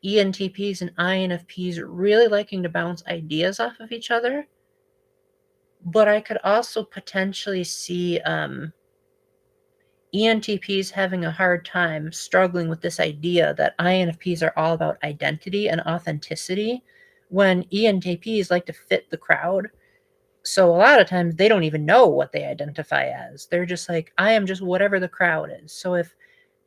ENTPs and INFPs really liking to bounce ideas off of each other. But I could also potentially see ENTPs having a hard time struggling with this idea that INFPs are all about identity and authenticity when ENTPs like to fit the crowd. So a lot of times they don't even know what they identify as. They're just like, I am just whatever the crowd is. So if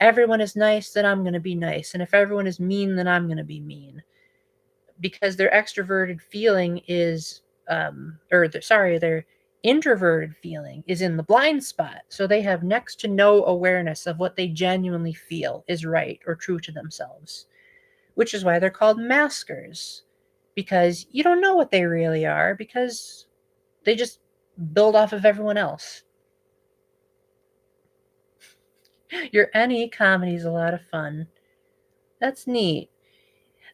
everyone is nice, then I'm going to be nice. And if everyone is mean, then I'm going to be mean. Because their extroverted feeling is, their introverted feeling is in the blind spot. So they have next to no awareness of what they genuinely feel is right or true to themselves, which is why they're called maskers, because you don't know what they really are because they just build off of everyone else. Your NE comedy is a lot of fun. That's neat.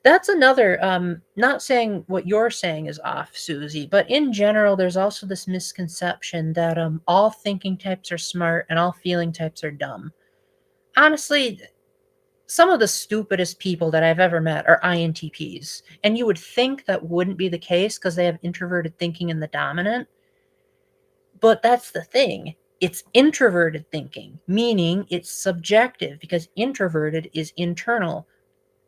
That's another, not saying what you're saying is off, Susie, but in general, there's also this misconception that all thinking types are smart and all feeling types are dumb. Honestly, some of the stupidest people that I've ever met are INTPs, and you would think that wouldn't be the case because they have introverted thinking in the dominant. But that's the thing. It's introverted thinking, meaning it's subjective because introverted is internal.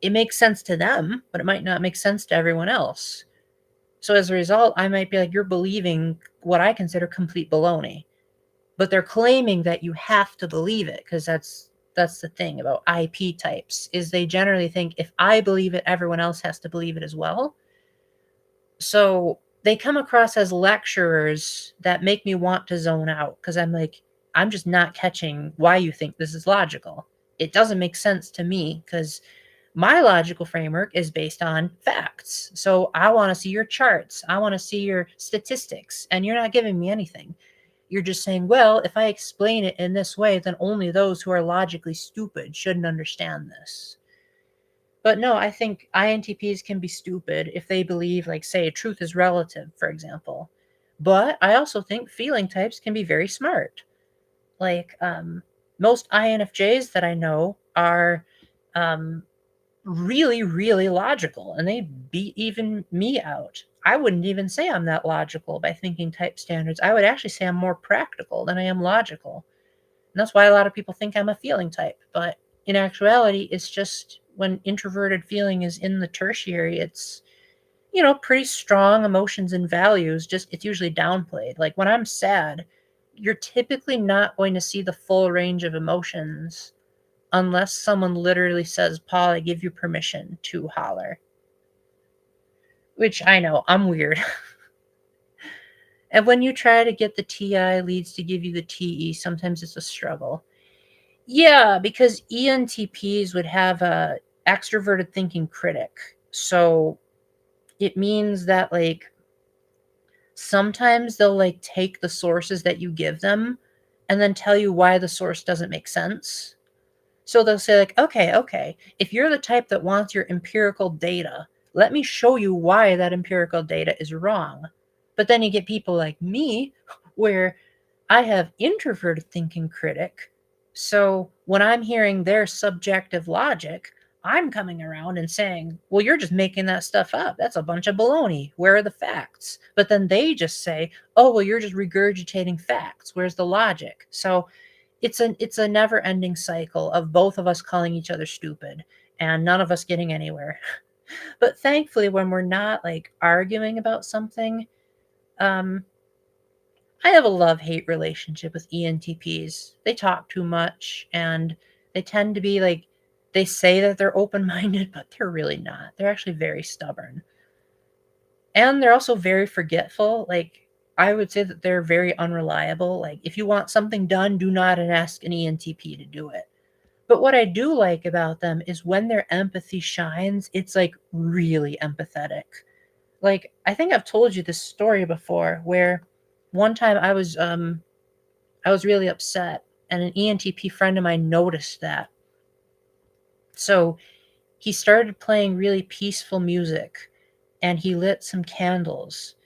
It makes sense to them, but it might not make sense to everyone else. So as a result, I might be like, you're believing what I consider complete baloney. But they're claiming that you have to believe it because that's the thing about IP types, is they generally think if I believe it, everyone else has to believe it as well. So they come across as lecturers that make me want to zone out because I'm like, I'm just not catching why you think this is logical. It doesn't make sense to me because My logical framework is based on facts. So I want to see your charts. I want to see your statistics, and you're not giving me anything. You're just saying, well, if I explain it in this way, then only those who are logically stupid shouldn't understand this. But no, I think INTPs can be stupid if they believe, like, say, truth is relative, for example. But I also think feeling types can be very smart. Like, most INFJs that I know are um, really, really logical, and they beat even me out. I wouldn't even say I'm that logical by thinking type standards. I would actually say I'm more practical than I am logical. And that's why a lot of people think I'm a feeling type. But in actuality, it's just when introverted feeling is in the tertiary, it's, pretty strong emotions and values. Just it's usually downplayed. Like when I'm sad, you're typically not going to see the full range of emotions unless someone literally says, Paul, I give you permission to holler. Which I know, I'm weird. And when you try to get the TI leads to give you the TE, sometimes it's a struggle. Yeah, because ENTPs would have a extroverted thinking critic. So it means that, like, sometimes they'll, like, take the sources that you give them and then tell you why the source doesn't make sense. So they'll say, like, okay, if you're the type that wants your empirical data, let me show you why that empirical data is wrong. But then you get people like me where I have introverted thinking critic. So when I'm hearing their subjective logic, I'm coming around and saying, well, you're just making that stuff up. That's a bunch of baloney. Where are the facts? But then they just say, oh, well, you're just regurgitating facts. Where's the logic? So it's a never-ending cycle of both of us calling each other stupid and none of us getting anywhere. But thankfully, when we're not, like, arguing about something, um, I have a love-hate relationship with ENTPs. They talk too much, and they tend to be like, they say that they're open-minded, but they're really not. They're actually very stubborn. And they're also very forgetful. Like, I would say that they're very unreliable. Like, if you want something done, do not ask an ENTP to do it. But what I do like about them is when their empathy shines, it's, like, really empathetic. Like, I think I've told you this story before where one time I was really upset, and an ENTP friend of mine noticed that. So he started playing really peaceful music, and he lit some candles.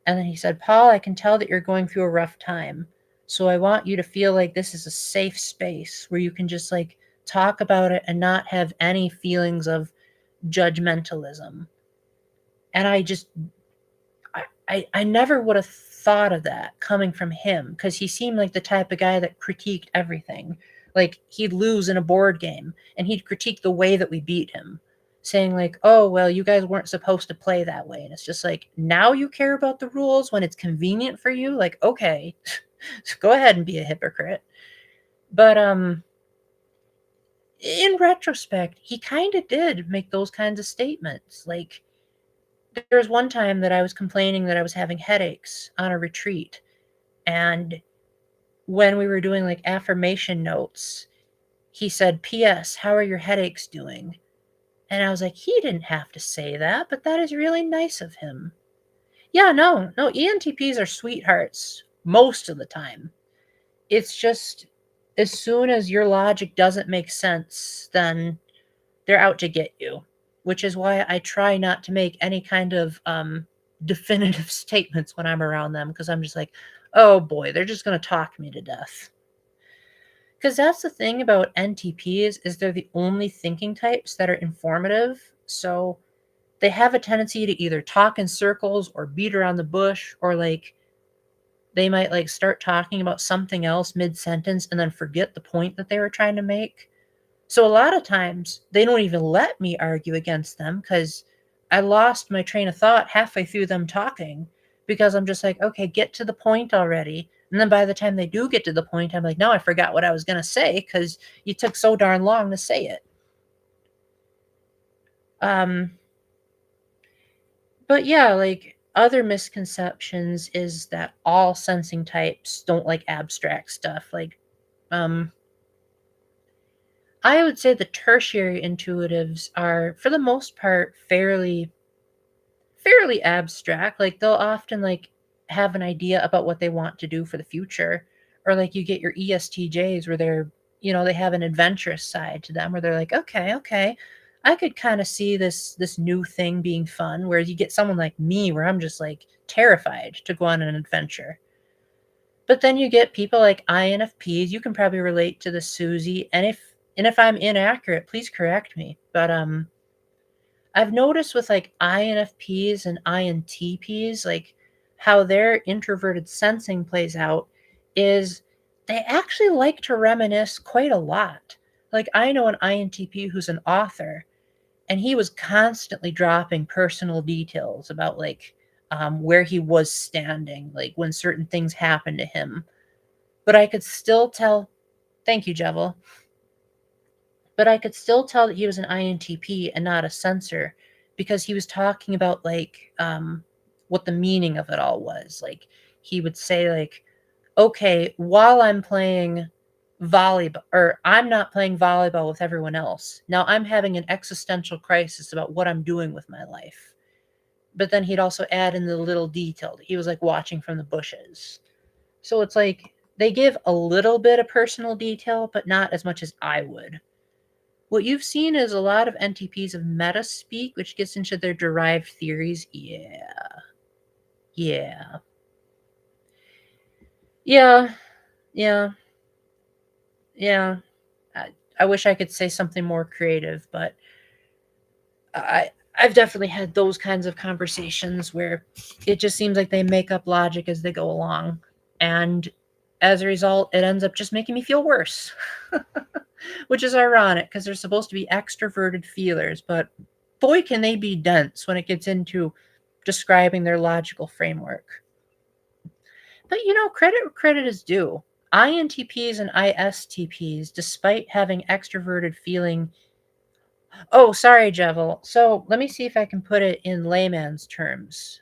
And then he said, Paul, I can tell that you're going through a rough time. So I want you to feel like this is a safe space where you can just, like, talk about it and not have any feelings of judgmentalism. And I never would have thought of that coming from him because he seemed like the type of guy that critiqued everything. Like, he'd lose in a board game and he'd critique the way that we beat him, saying, like, oh, well, you guys weren't supposed to play that way. And it's just like, now you care about the rules when it's convenient for you? Like, okay, go ahead and be a hypocrite. But in retrospect, he kind of did make those kinds of statements. Like, there was one time that I was complaining that I was having headaches on a retreat, and when we were doing, like, affirmation notes, he said, "P.S. How are your headaches doing?" And I was like, he didn't have to say that, but that is really nice of him. Yeah, no, ENTPs are sweethearts most of the time. It's just as soon as your logic doesn't make sense, then they're out to get you, which is why I try not to make any kind of definitive statements when I'm around them, because I'm just like, oh boy, they're just going to talk me to death. Because that's the thing about NTPs is they're the only thinking types that are informative. So they have a tendency to either talk in circles or beat around the bush, or, like, they might, like, start talking about something else mid-sentence and then forget the point that they were trying to make. So a lot of times they don't even let me argue against them because I lost my train of thought halfway through them talking, because I'm just like, okay, get to the point already. And then by the time they do get to the point, I'm like, no, I forgot what I was going to say because you took so darn long to say it. Um, but yeah, like, other misconceptions is that all sensing types don't like abstract stuff. Like, um, I would say the tertiary intuitives are, for the most part, fairly abstract. Like they'll often like have an idea about what they want to do for the future, or like you get your ESTJs where they're, they have an adventurous side to them where they're like, okay, I could kind of see this new thing being fun. Whereas you get someone like me where I'm just like terrified to go on an adventure. But then you get people like INFPs. You can probably relate to the Susie, and if I'm inaccurate, please correct me. But I've noticed with like INFPs and INTPs, like how their introverted sensing plays out is they actually like to reminisce quite a lot. Like I know an INTP who's an author, and he was constantly dropping personal details about like where he was standing, like when certain things happened to him. But I could still tell, thank you, Jevel, but I could still tell that he was an INTP and not a sensor because he was talking about like what the meaning of it all was. Like he would say like, okay, while I'm playing volleyball, or I'm not playing volleyball with everyone else. Now I'm having an existential crisis about what I'm doing with my life. But then he'd also add in the little detail that he was like watching from the bushes. So it's like they give a little bit of personal detail, but not as much as I would. What you've seen is a lot of NTPs of meta speak, which gets into their derived theories. Yeah. Yeah. Yeah. Yeah. Yeah. I wish I could say something more creative, but I've definitely had those kinds of conversations where it just seems like they make up logic as they go along. And as a result, it ends up just making me feel worse. Which is ironic because they're supposed to be extroverted feelers, but boy, can they be dense when it gets into describing their logical framework. But credit where credit is due. INTPs and ISTPs, despite having extroverted feeling. Oh, sorry, Jevel. So let me see if I can put it in layman's terms.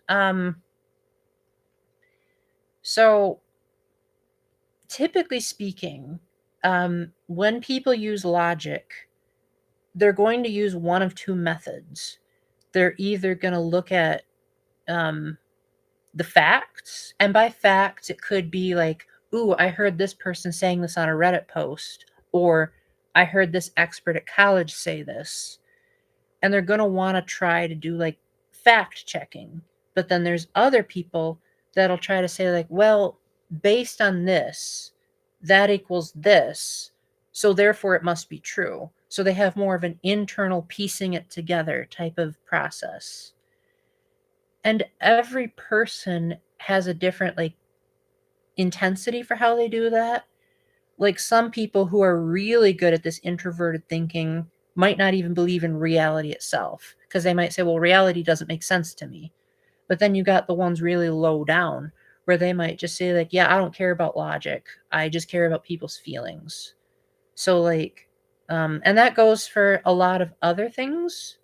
So typically speaking, when people use logic, they're going to use one of two methods. They're either going to look at um, the facts, and by facts, it could be like, ooh, I heard this person saying this on a Reddit post, or I heard this expert at college say this. And they're going to want to try to do like fact checking. But then there's other people that'll try to say, like, well, based on this, that equals this. So therefore, it must be true. So they have more of an internal piecing it together type of process. And every person has a different like intensity for how they do that. Like some people who are really good at this introverted thinking might not even believe in reality itself because they might say, well, reality doesn't make sense to me. But then you got the ones really low down where they might just say, like, yeah, I don't care about logic. I just care about people's feelings. So, like, and that goes for a lot of other things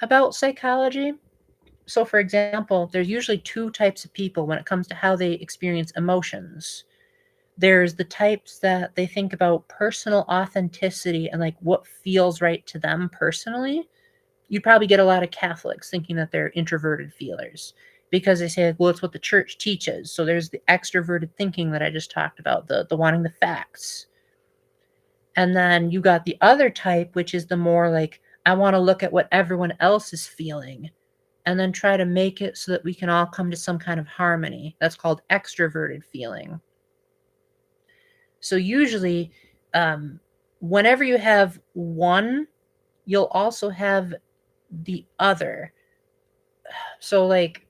about psychology. So, for example, there's usually two types of people when it comes to how they experience emotions. There's the types that they think about personal authenticity and like what feels right to them personally. You'd probably get a lot of Catholics thinking that they're introverted feelers because they say, like, well, it's what the church teaches. So there's the extroverted thinking that I just talked about, the wanting the facts. And then you got the other type, which is the more like, I want to look at what everyone else is feeling and then try to make it so that we can all come to some kind of harmony. That's called extroverted feeling. So usually, whenever you have one, you'll also have the other. So, like,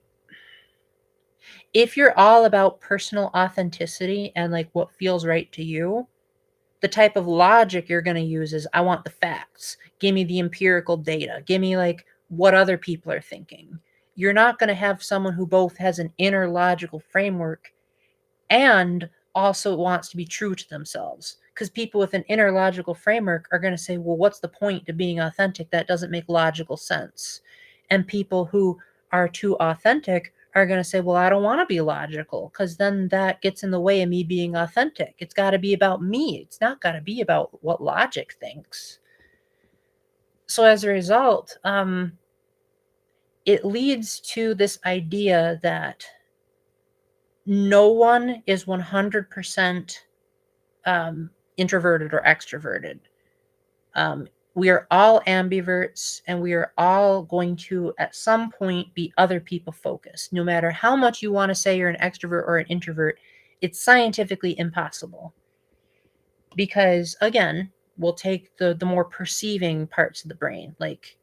if you're all about personal authenticity and like what feels right to you, the type of logic you're going to use is I want the facts. Give me the empirical data. Give me like what other people are thinking. You're not going to have someone who both has an inner logical framework and also wants to be true to themselves. Because people with an inner logical framework are going to say, well, what's the point to being authentic? That doesn't make logical sense. And people who are too authentic are going to say, well, I don't want to be logical because then that gets in the way of me being authentic. It's got to be about me. It's not got to be about what logic thinks. So as a result, it leads to this idea that no one is 100% introverted or extroverted. We are all ambiverts, and we are all going to, at some point, be other people focused. No matter how much you want to say you're an extrovert or an introvert, it's scientifically impossible. Because, again, we'll take the more perceiving parts of the brain. Like,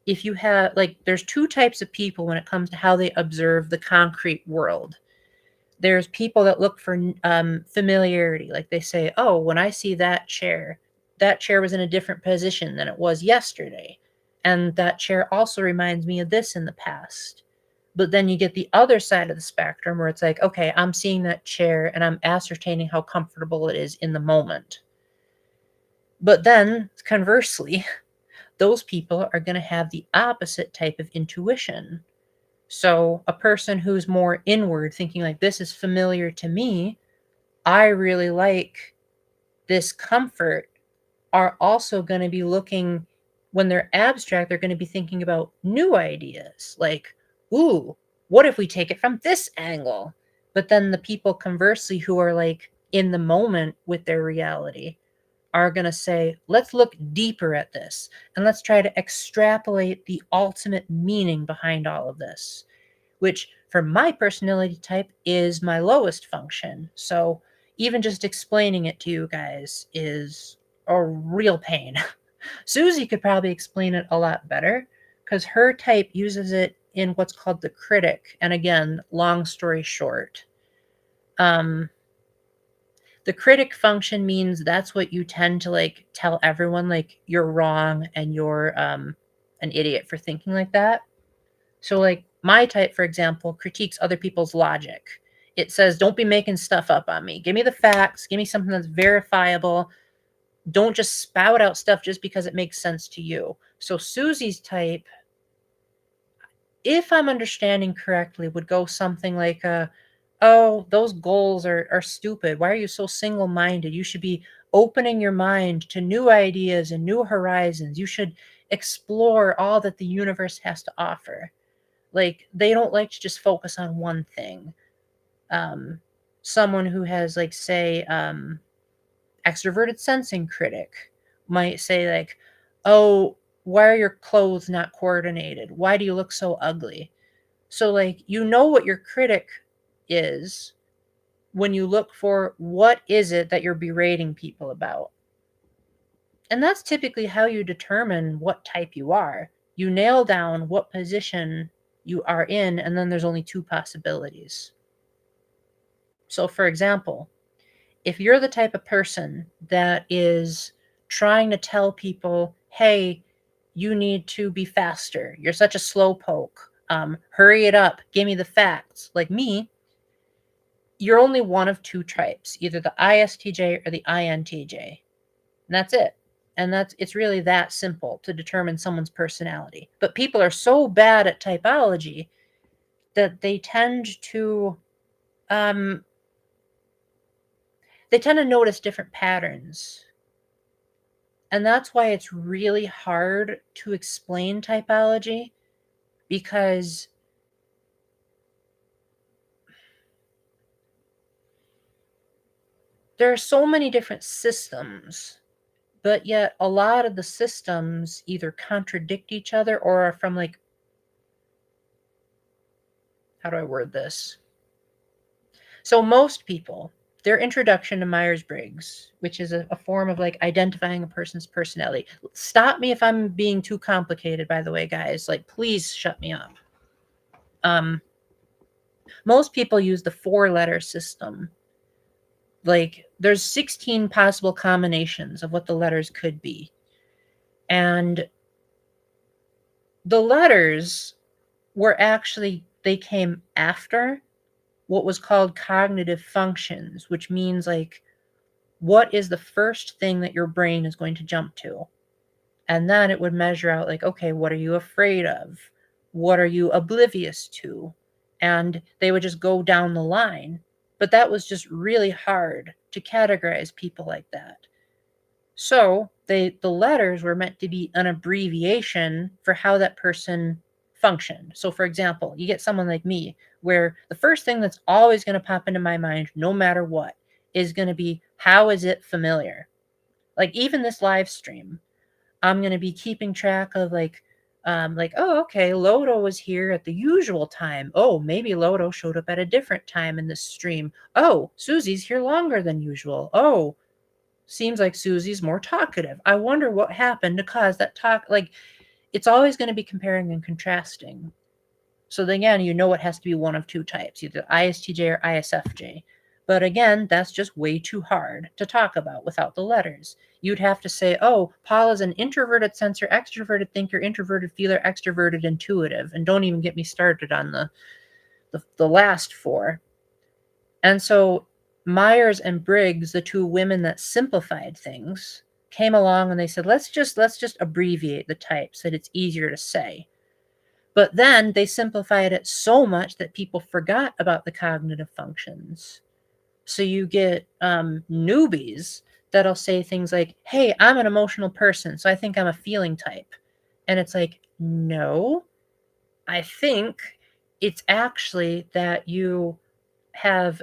if you have, like, there's two types of people when it comes to how they observe the concrete world. There's people that look for familiarity. Like, they say, oh, when I see that chair was in a different position than it was yesterday. And that chair also reminds me of this in the past. But then you get the other side of the spectrum where it's like, okay, I'm seeing that chair and I'm ascertaining how comfortable it is in the moment. But then, conversely, those people are going to have the opposite type of intuition. So a person who's more inward, thinking like, this is familiar to me, I really like this comfort, are also going to be looking, when they're abstract, they're going to be thinking about new ideas. Like, ooh, what if we take it from this angle? But then the people, conversely, who are like in the moment with their reality, are going to say, let's look deeper at this and let's try to extrapolate the ultimate meaning behind all of this, which for my personality type is my lowest function. So even just explaining it to you guys is a real pain. Susie could probably explain it a lot better because her type uses it in what's called the critic. And again, long story short, the critic function means that's what you tend to like tell everyone, like, you're wrong and you're an idiot for thinking like that. So, like, my type, for example, critiques other people's logic. It says, don't be making stuff up on me. Give me the facts. Give me something that's verifiable. Don't just spout out stuff just because it makes sense to you. So Susie's type, if I'm understanding correctly, would go something like, oh, those goals are stupid. Why are you so single-minded? You should be opening your mind to new ideas and new horizons. You should explore all that the universe has to offer. Like, they don't like to just focus on one thing. Someone who has, like, say, extroverted sensing critic might say, like, oh, why are your clothes not coordinated? Why do you look so ugly? So, like, you know what your critic is when you look for what is it that you're berating people about. And that's typically how you determine what type you are. You nail down what position you are in, and then there's only two possibilities. So, for example, if you're the type of person that is trying to tell people, hey, you need to be faster, you're such a slowpoke, hurry it up, give me the facts, like me, you're only one of two types, either the ISTJ or the INTJ. And that's it. And it's really that simple to determine someone's personality. But people are so bad at typology that they tend to notice different patterns. And that's why it's really hard to explain typology, because there are so many different systems, but yet a lot of the systems either contradict each other or are from, like, how do I word this? So most people, their introduction to Myers-Briggs, which is a form of, like, identifying a person's personality. Stop me if I'm being too complicated, by the way, guys. Like, please shut me up. Most people use the 4-letter system. Like, there's 16 possible combinations of what the letters could be. And the letters they came after what was called cognitive functions, which means, like, what is the first thing that your brain is going to jump to? And then it would measure out, like, okay, what are you afraid of? What are you oblivious to? And they would just go down the line. But that was just really hard to categorize people like that. So the letters were meant to be an abbreviation for how that person functioned. So for example, you get someone like me where the first thing that's always going to pop into my mind, no matter what, is going to be, how is it familiar? Like even this live stream, I'm going to be keeping track of oh, okay, Lodo was here at the usual time. Oh, maybe Lodo showed up at a different time in this stream. Oh, Susie's here longer than usual. Oh, seems like Susie's more talkative. I wonder what happened to cause that talk. Like, it's always going to be comparing and contrasting. So then again, you know it has to be one of two types, either ISTJ or ISFJ. But again, that's just way too hard to talk about without the letters. You'd have to say, oh, Paul is an introverted sensor, extroverted thinker, introverted feeler, extroverted intuitive. And don't even get me started on the last four. And so Myers and Briggs, the two women that simplified things, came along and they said, let's just abbreviate the types so that it's easier to say. But then they simplified it so much that people forgot about the cognitive functions. So you get newbies that'll say things like, hey, I'm an emotional person, so I think I'm a feeling type. And it's like, no, I think it's actually that you have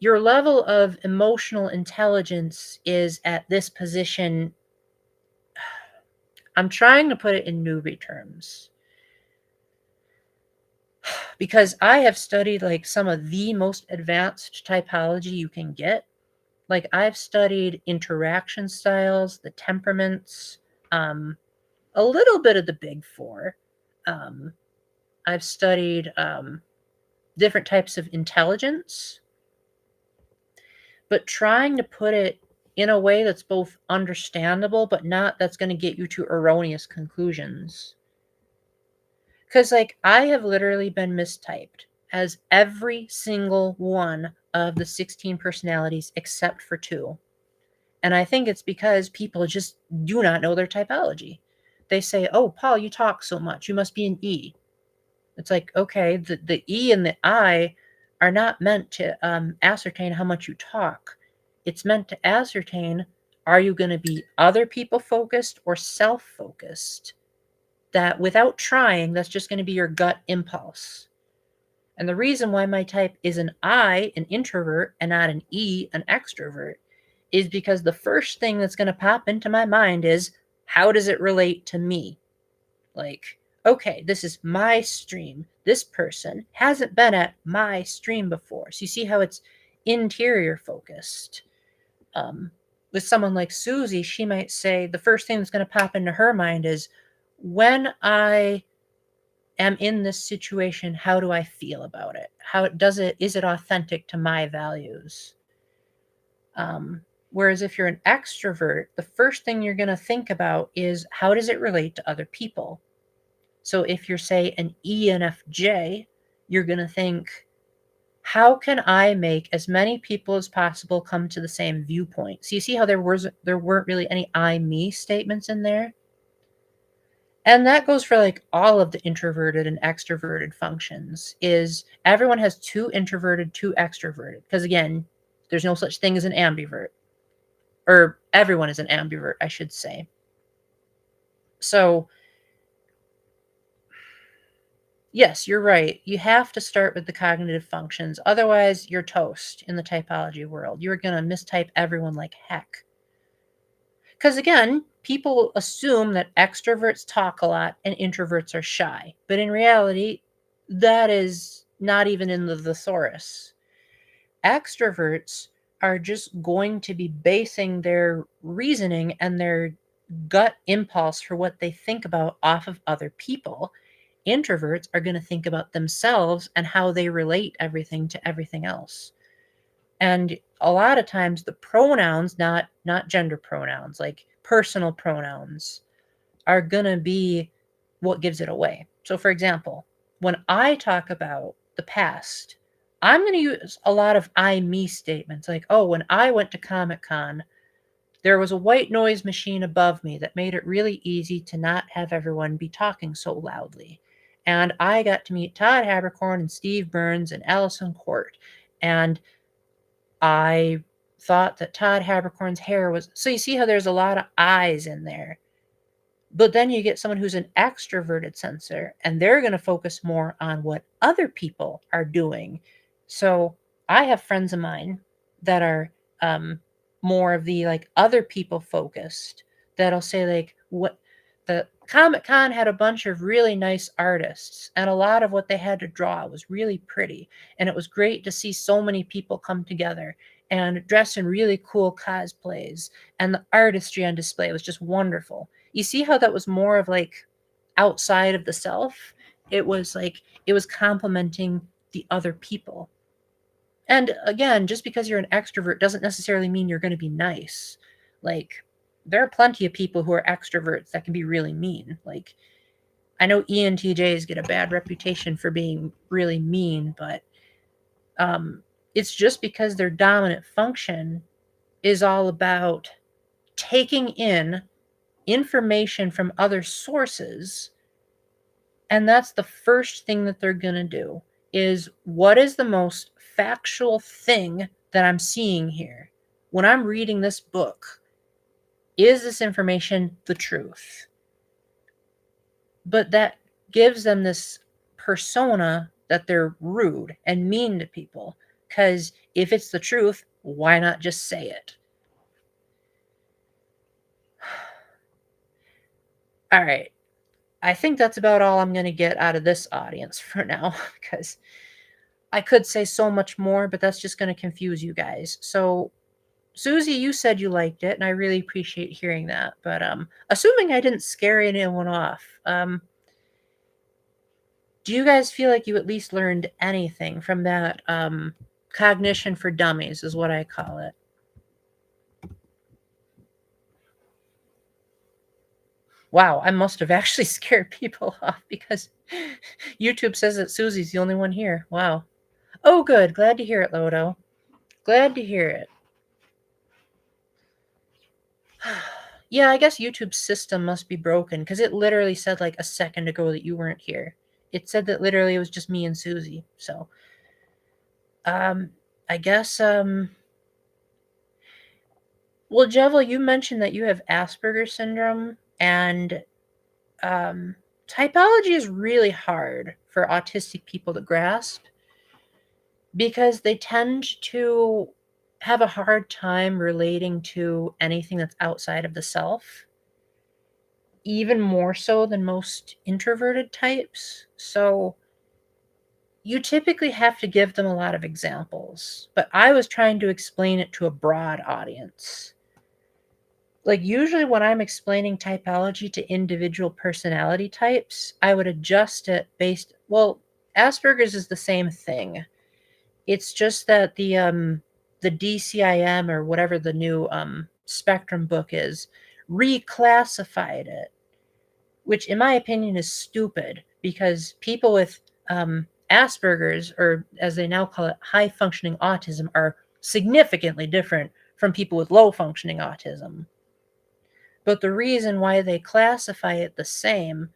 your level of emotional intelligence is at this position. I'm trying to put it in newbie terms because I have studied like some of the most advanced typology you can get. Like I've studied interaction styles, the temperaments, a little bit of the big four. I've studied different types of intelligence, but trying to put it in a way that's both understandable, but not that's going to get you to erroneous conclusions. Because, like, I have literally been mistyped as every single one of the 16 personalities except for 2. And I think it's because people just do not know their typology. They say, oh, Paul, you talk so much. You must be an E. It's like, okay, the E and the I are not meant to ascertain how much you talk. It's meant to ascertain, are you going to be other people focused or self focused? That without trying, that's just going to be your gut impulse. And the reason why my type is an I, an introvert, and not an E, an extrovert, is because the first thing that's going to pop into my mind is, how does it relate to me? Like, okay, this is my stream. This person hasn't been at my stream before. So you see how it's interior focused. With someone like Susie, she might say the first thing that's going to pop into her mind is, when I am in this situation, how do I feel about it? Is it authentic to my values? Whereas if you're an extrovert, the first thing you're going to think about is, how does it relate to other people? So if you're, say, an ENFJ, you're going to think, how can I make as many people as possible come to the same viewpoint? So you see how there weren't really any I, me statements in there? And that goes for like all of the introverted and extroverted functions, is everyone has 2 introverted, 2 extroverted. Because again, there's no such thing as an ambivert. Or everyone is an ambivert, I should say. So yes, you're right. You have to start with the cognitive functions. Otherwise, you're toast in the typology world. You're going to mistype everyone like heck. Because again, people assume that extroverts talk a lot and introverts are shy. But in reality, that is not even in the thesaurus. Extroverts are just going to be basing their reasoning and their gut impulse for what they think about off of other people. Introverts are going to think about themselves and how they relate everything to everything else. And a lot of times the pronouns, not gender pronouns, like personal pronouns, are going to be what gives it away. So for example, when I talk about the past, I'm going to use a lot of I, me statements, like, oh, when I went to Comic-Con, there was a white noise machine above me that made it really easy to not have everyone be talking so loudly. And I got to meet Todd Habercorn and Steve Burns and Allison Court. And I thought that Todd Habercorn's hair was. So you see how there's a lot of eyes in there. But then you get someone who's an extroverted sensor, and they're going to focus more on what other people are doing. So I have friends of mine that are more of the like other people focused, that'll say like what the Comic Con had a bunch of really nice artists, and a lot of what they had to draw was really pretty. And it was great to see so many people come together and dress in really cool cosplays. And the artistry on display was just wonderful. You see how that was more of like outside of the self? It was like it was complimenting the other people. And again, just because you're an extrovert doesn't necessarily mean you're going to be nice. Like, there are plenty of people who are extroverts that can be really mean. Like, I know ENTJs get a bad reputation for being really mean, but it's just because their dominant function is all about taking in information from other sources, and that's the first thing that they're going to do is what is the most factual thing that I'm seeing here when I'm reading this book? Is this information the truth? But that gives them this persona that they're rude and mean to people, because if it's the truth, why not just say it? All right, I think that's about all I'm going to get out of this audience for now, because I could say so much more, but that's just going to confuse you guys. So, Susie, you said you liked it, and I really appreciate hearing that. But assuming I didn't scare anyone off, do you guys feel like you at least learned anything from that cognition for dummies, is what I call it? Wow, I must have actually scared people off because YouTube says that Susie's the only one here. Wow. Oh, good. Glad to hear it, Lodo. Glad to hear it. Yeah, I guess YouTube's system must be broken because it literally said like a second ago that you weren't here. It said that literally it was just me and Susie. So, um, I guess, well, Jevil, you mentioned that you have Asperger's syndrome, and um, typology is really hard for autistic people to grasp because they tend to have a hard time relating to anything that's outside of the self, even more so than most introverted types. So you typically have to give them a lot of examples, but I was trying to explain it to a broad audience. Like, usually when I'm explaining typology to individual personality types, I would adjust it based, well, Asperger's is the same thing. It's just that the DCIM, or whatever the new spectrum book is, reclassified it, which in my opinion is stupid because people with Asperger's, or as they now call it, high functioning autism, are significantly different from people with low functioning autism. But the reason why they classify it the same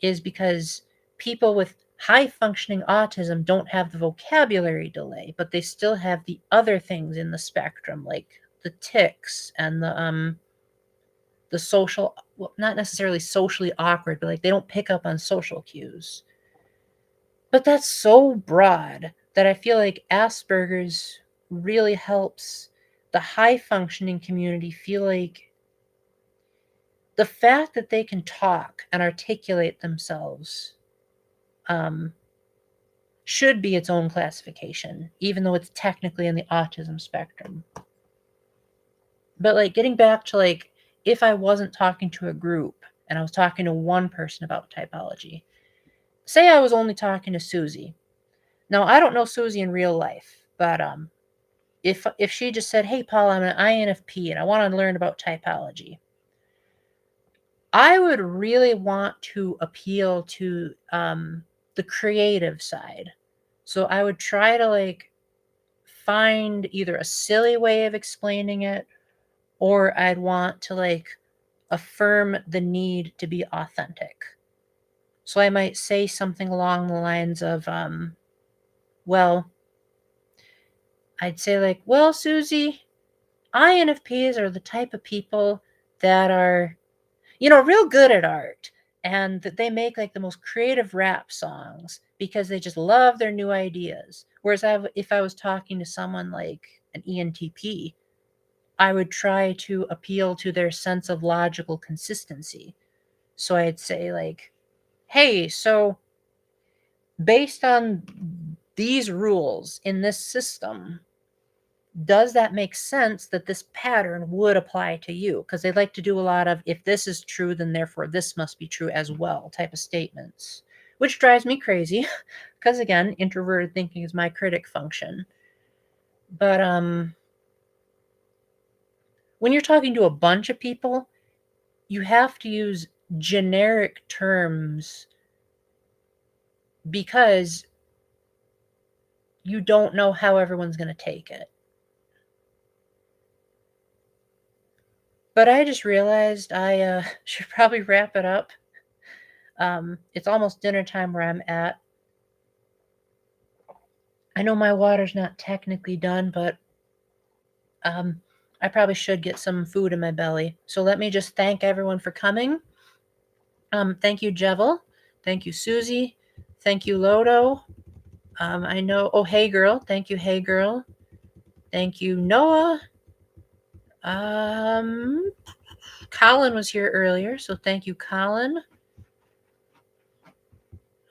is because people with high functioning autism don't have the vocabulary delay, but they still have the other things in the spectrum, like the tics and the social, well, not necessarily socially awkward, but like they don't pick up on social cues. But that's so broad that I feel like Asperger's really helps the high functioning community feel like the fact that they can talk and articulate themselves should be its own classification, even though it's technically in the autism spectrum. But like, getting back to like, if I wasn't talking to a group and I was talking to one person about typology, say I was only talking to Susie. Now, I don't know Susie in real life, but if she just said, "Hey, Paul, I'm an INFP and I want to learn about typology," I would really want to appeal to the creative side. So I would try to like find either a silly way of explaining it, or I'd want to like affirm the need to be authentic. So I might say something along the lines of, well, I'd say like, "Well, Susie, INFPs are the type of people that are, real good at art, and that they make like the most creative rap songs because they just love their new ideas. Whereas if I was talking to someone like an ENTP, I would try to appeal to their sense of logical consistency. So I'd say, like, hey, so based on these rules in this system, does that make sense that this pattern would apply to you? Because they like to do a lot of, if this is true, then therefore this must be true as well type of statements, which drives me crazy because, again, introverted thinking is my critic function. But when you're talking to a bunch of people, you have to use generic terms because you don't know how everyone's going to take it. But I just realized I should probably wrap it up. It's almost dinner time where I'm at. I know my water's not technically done, but I probably should get some food in my belly. So let me just thank everyone for coming. Thank you, Jevel. Thank you, Susie. Thank you, Lodo. I know. Oh, hey, girl. Thank you, hey, girl. Thank you, Noah. Colin was here earlier, so thank you, Colin.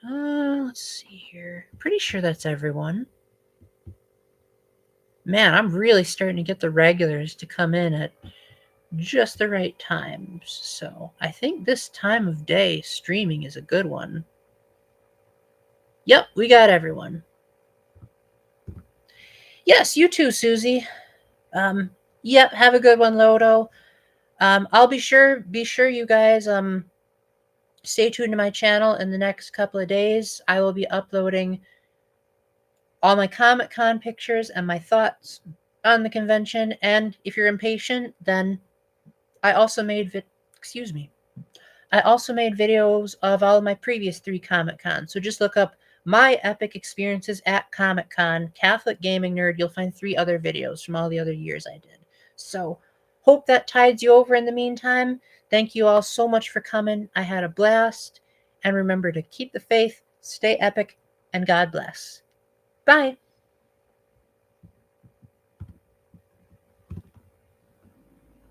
Let's see here. Pretty sure that's everyone. Man, I'm really starting to get the regulars to come in at just the right times. So I think this time of day streaming is a good one. Yep, we got everyone. Yes, you too, Susie. Yep, have a good one, Lodo. I'll be sure you guys stay tuned to my channel in the next couple of days. I will be uploading all my Comic-Con pictures and my thoughts on the convention. And if you're impatient, then I also made videos of all of my previous 3 Comic-Cons. So just look up my epic experiences at Comic-Con, Catholic Gaming Nerd. You'll find 3 other videos from all the other years I did. So hope that tides you over in the meantime. Thank you all so much for coming. I had a blast. And remember to keep the faith, stay epic, and God bless. Bye.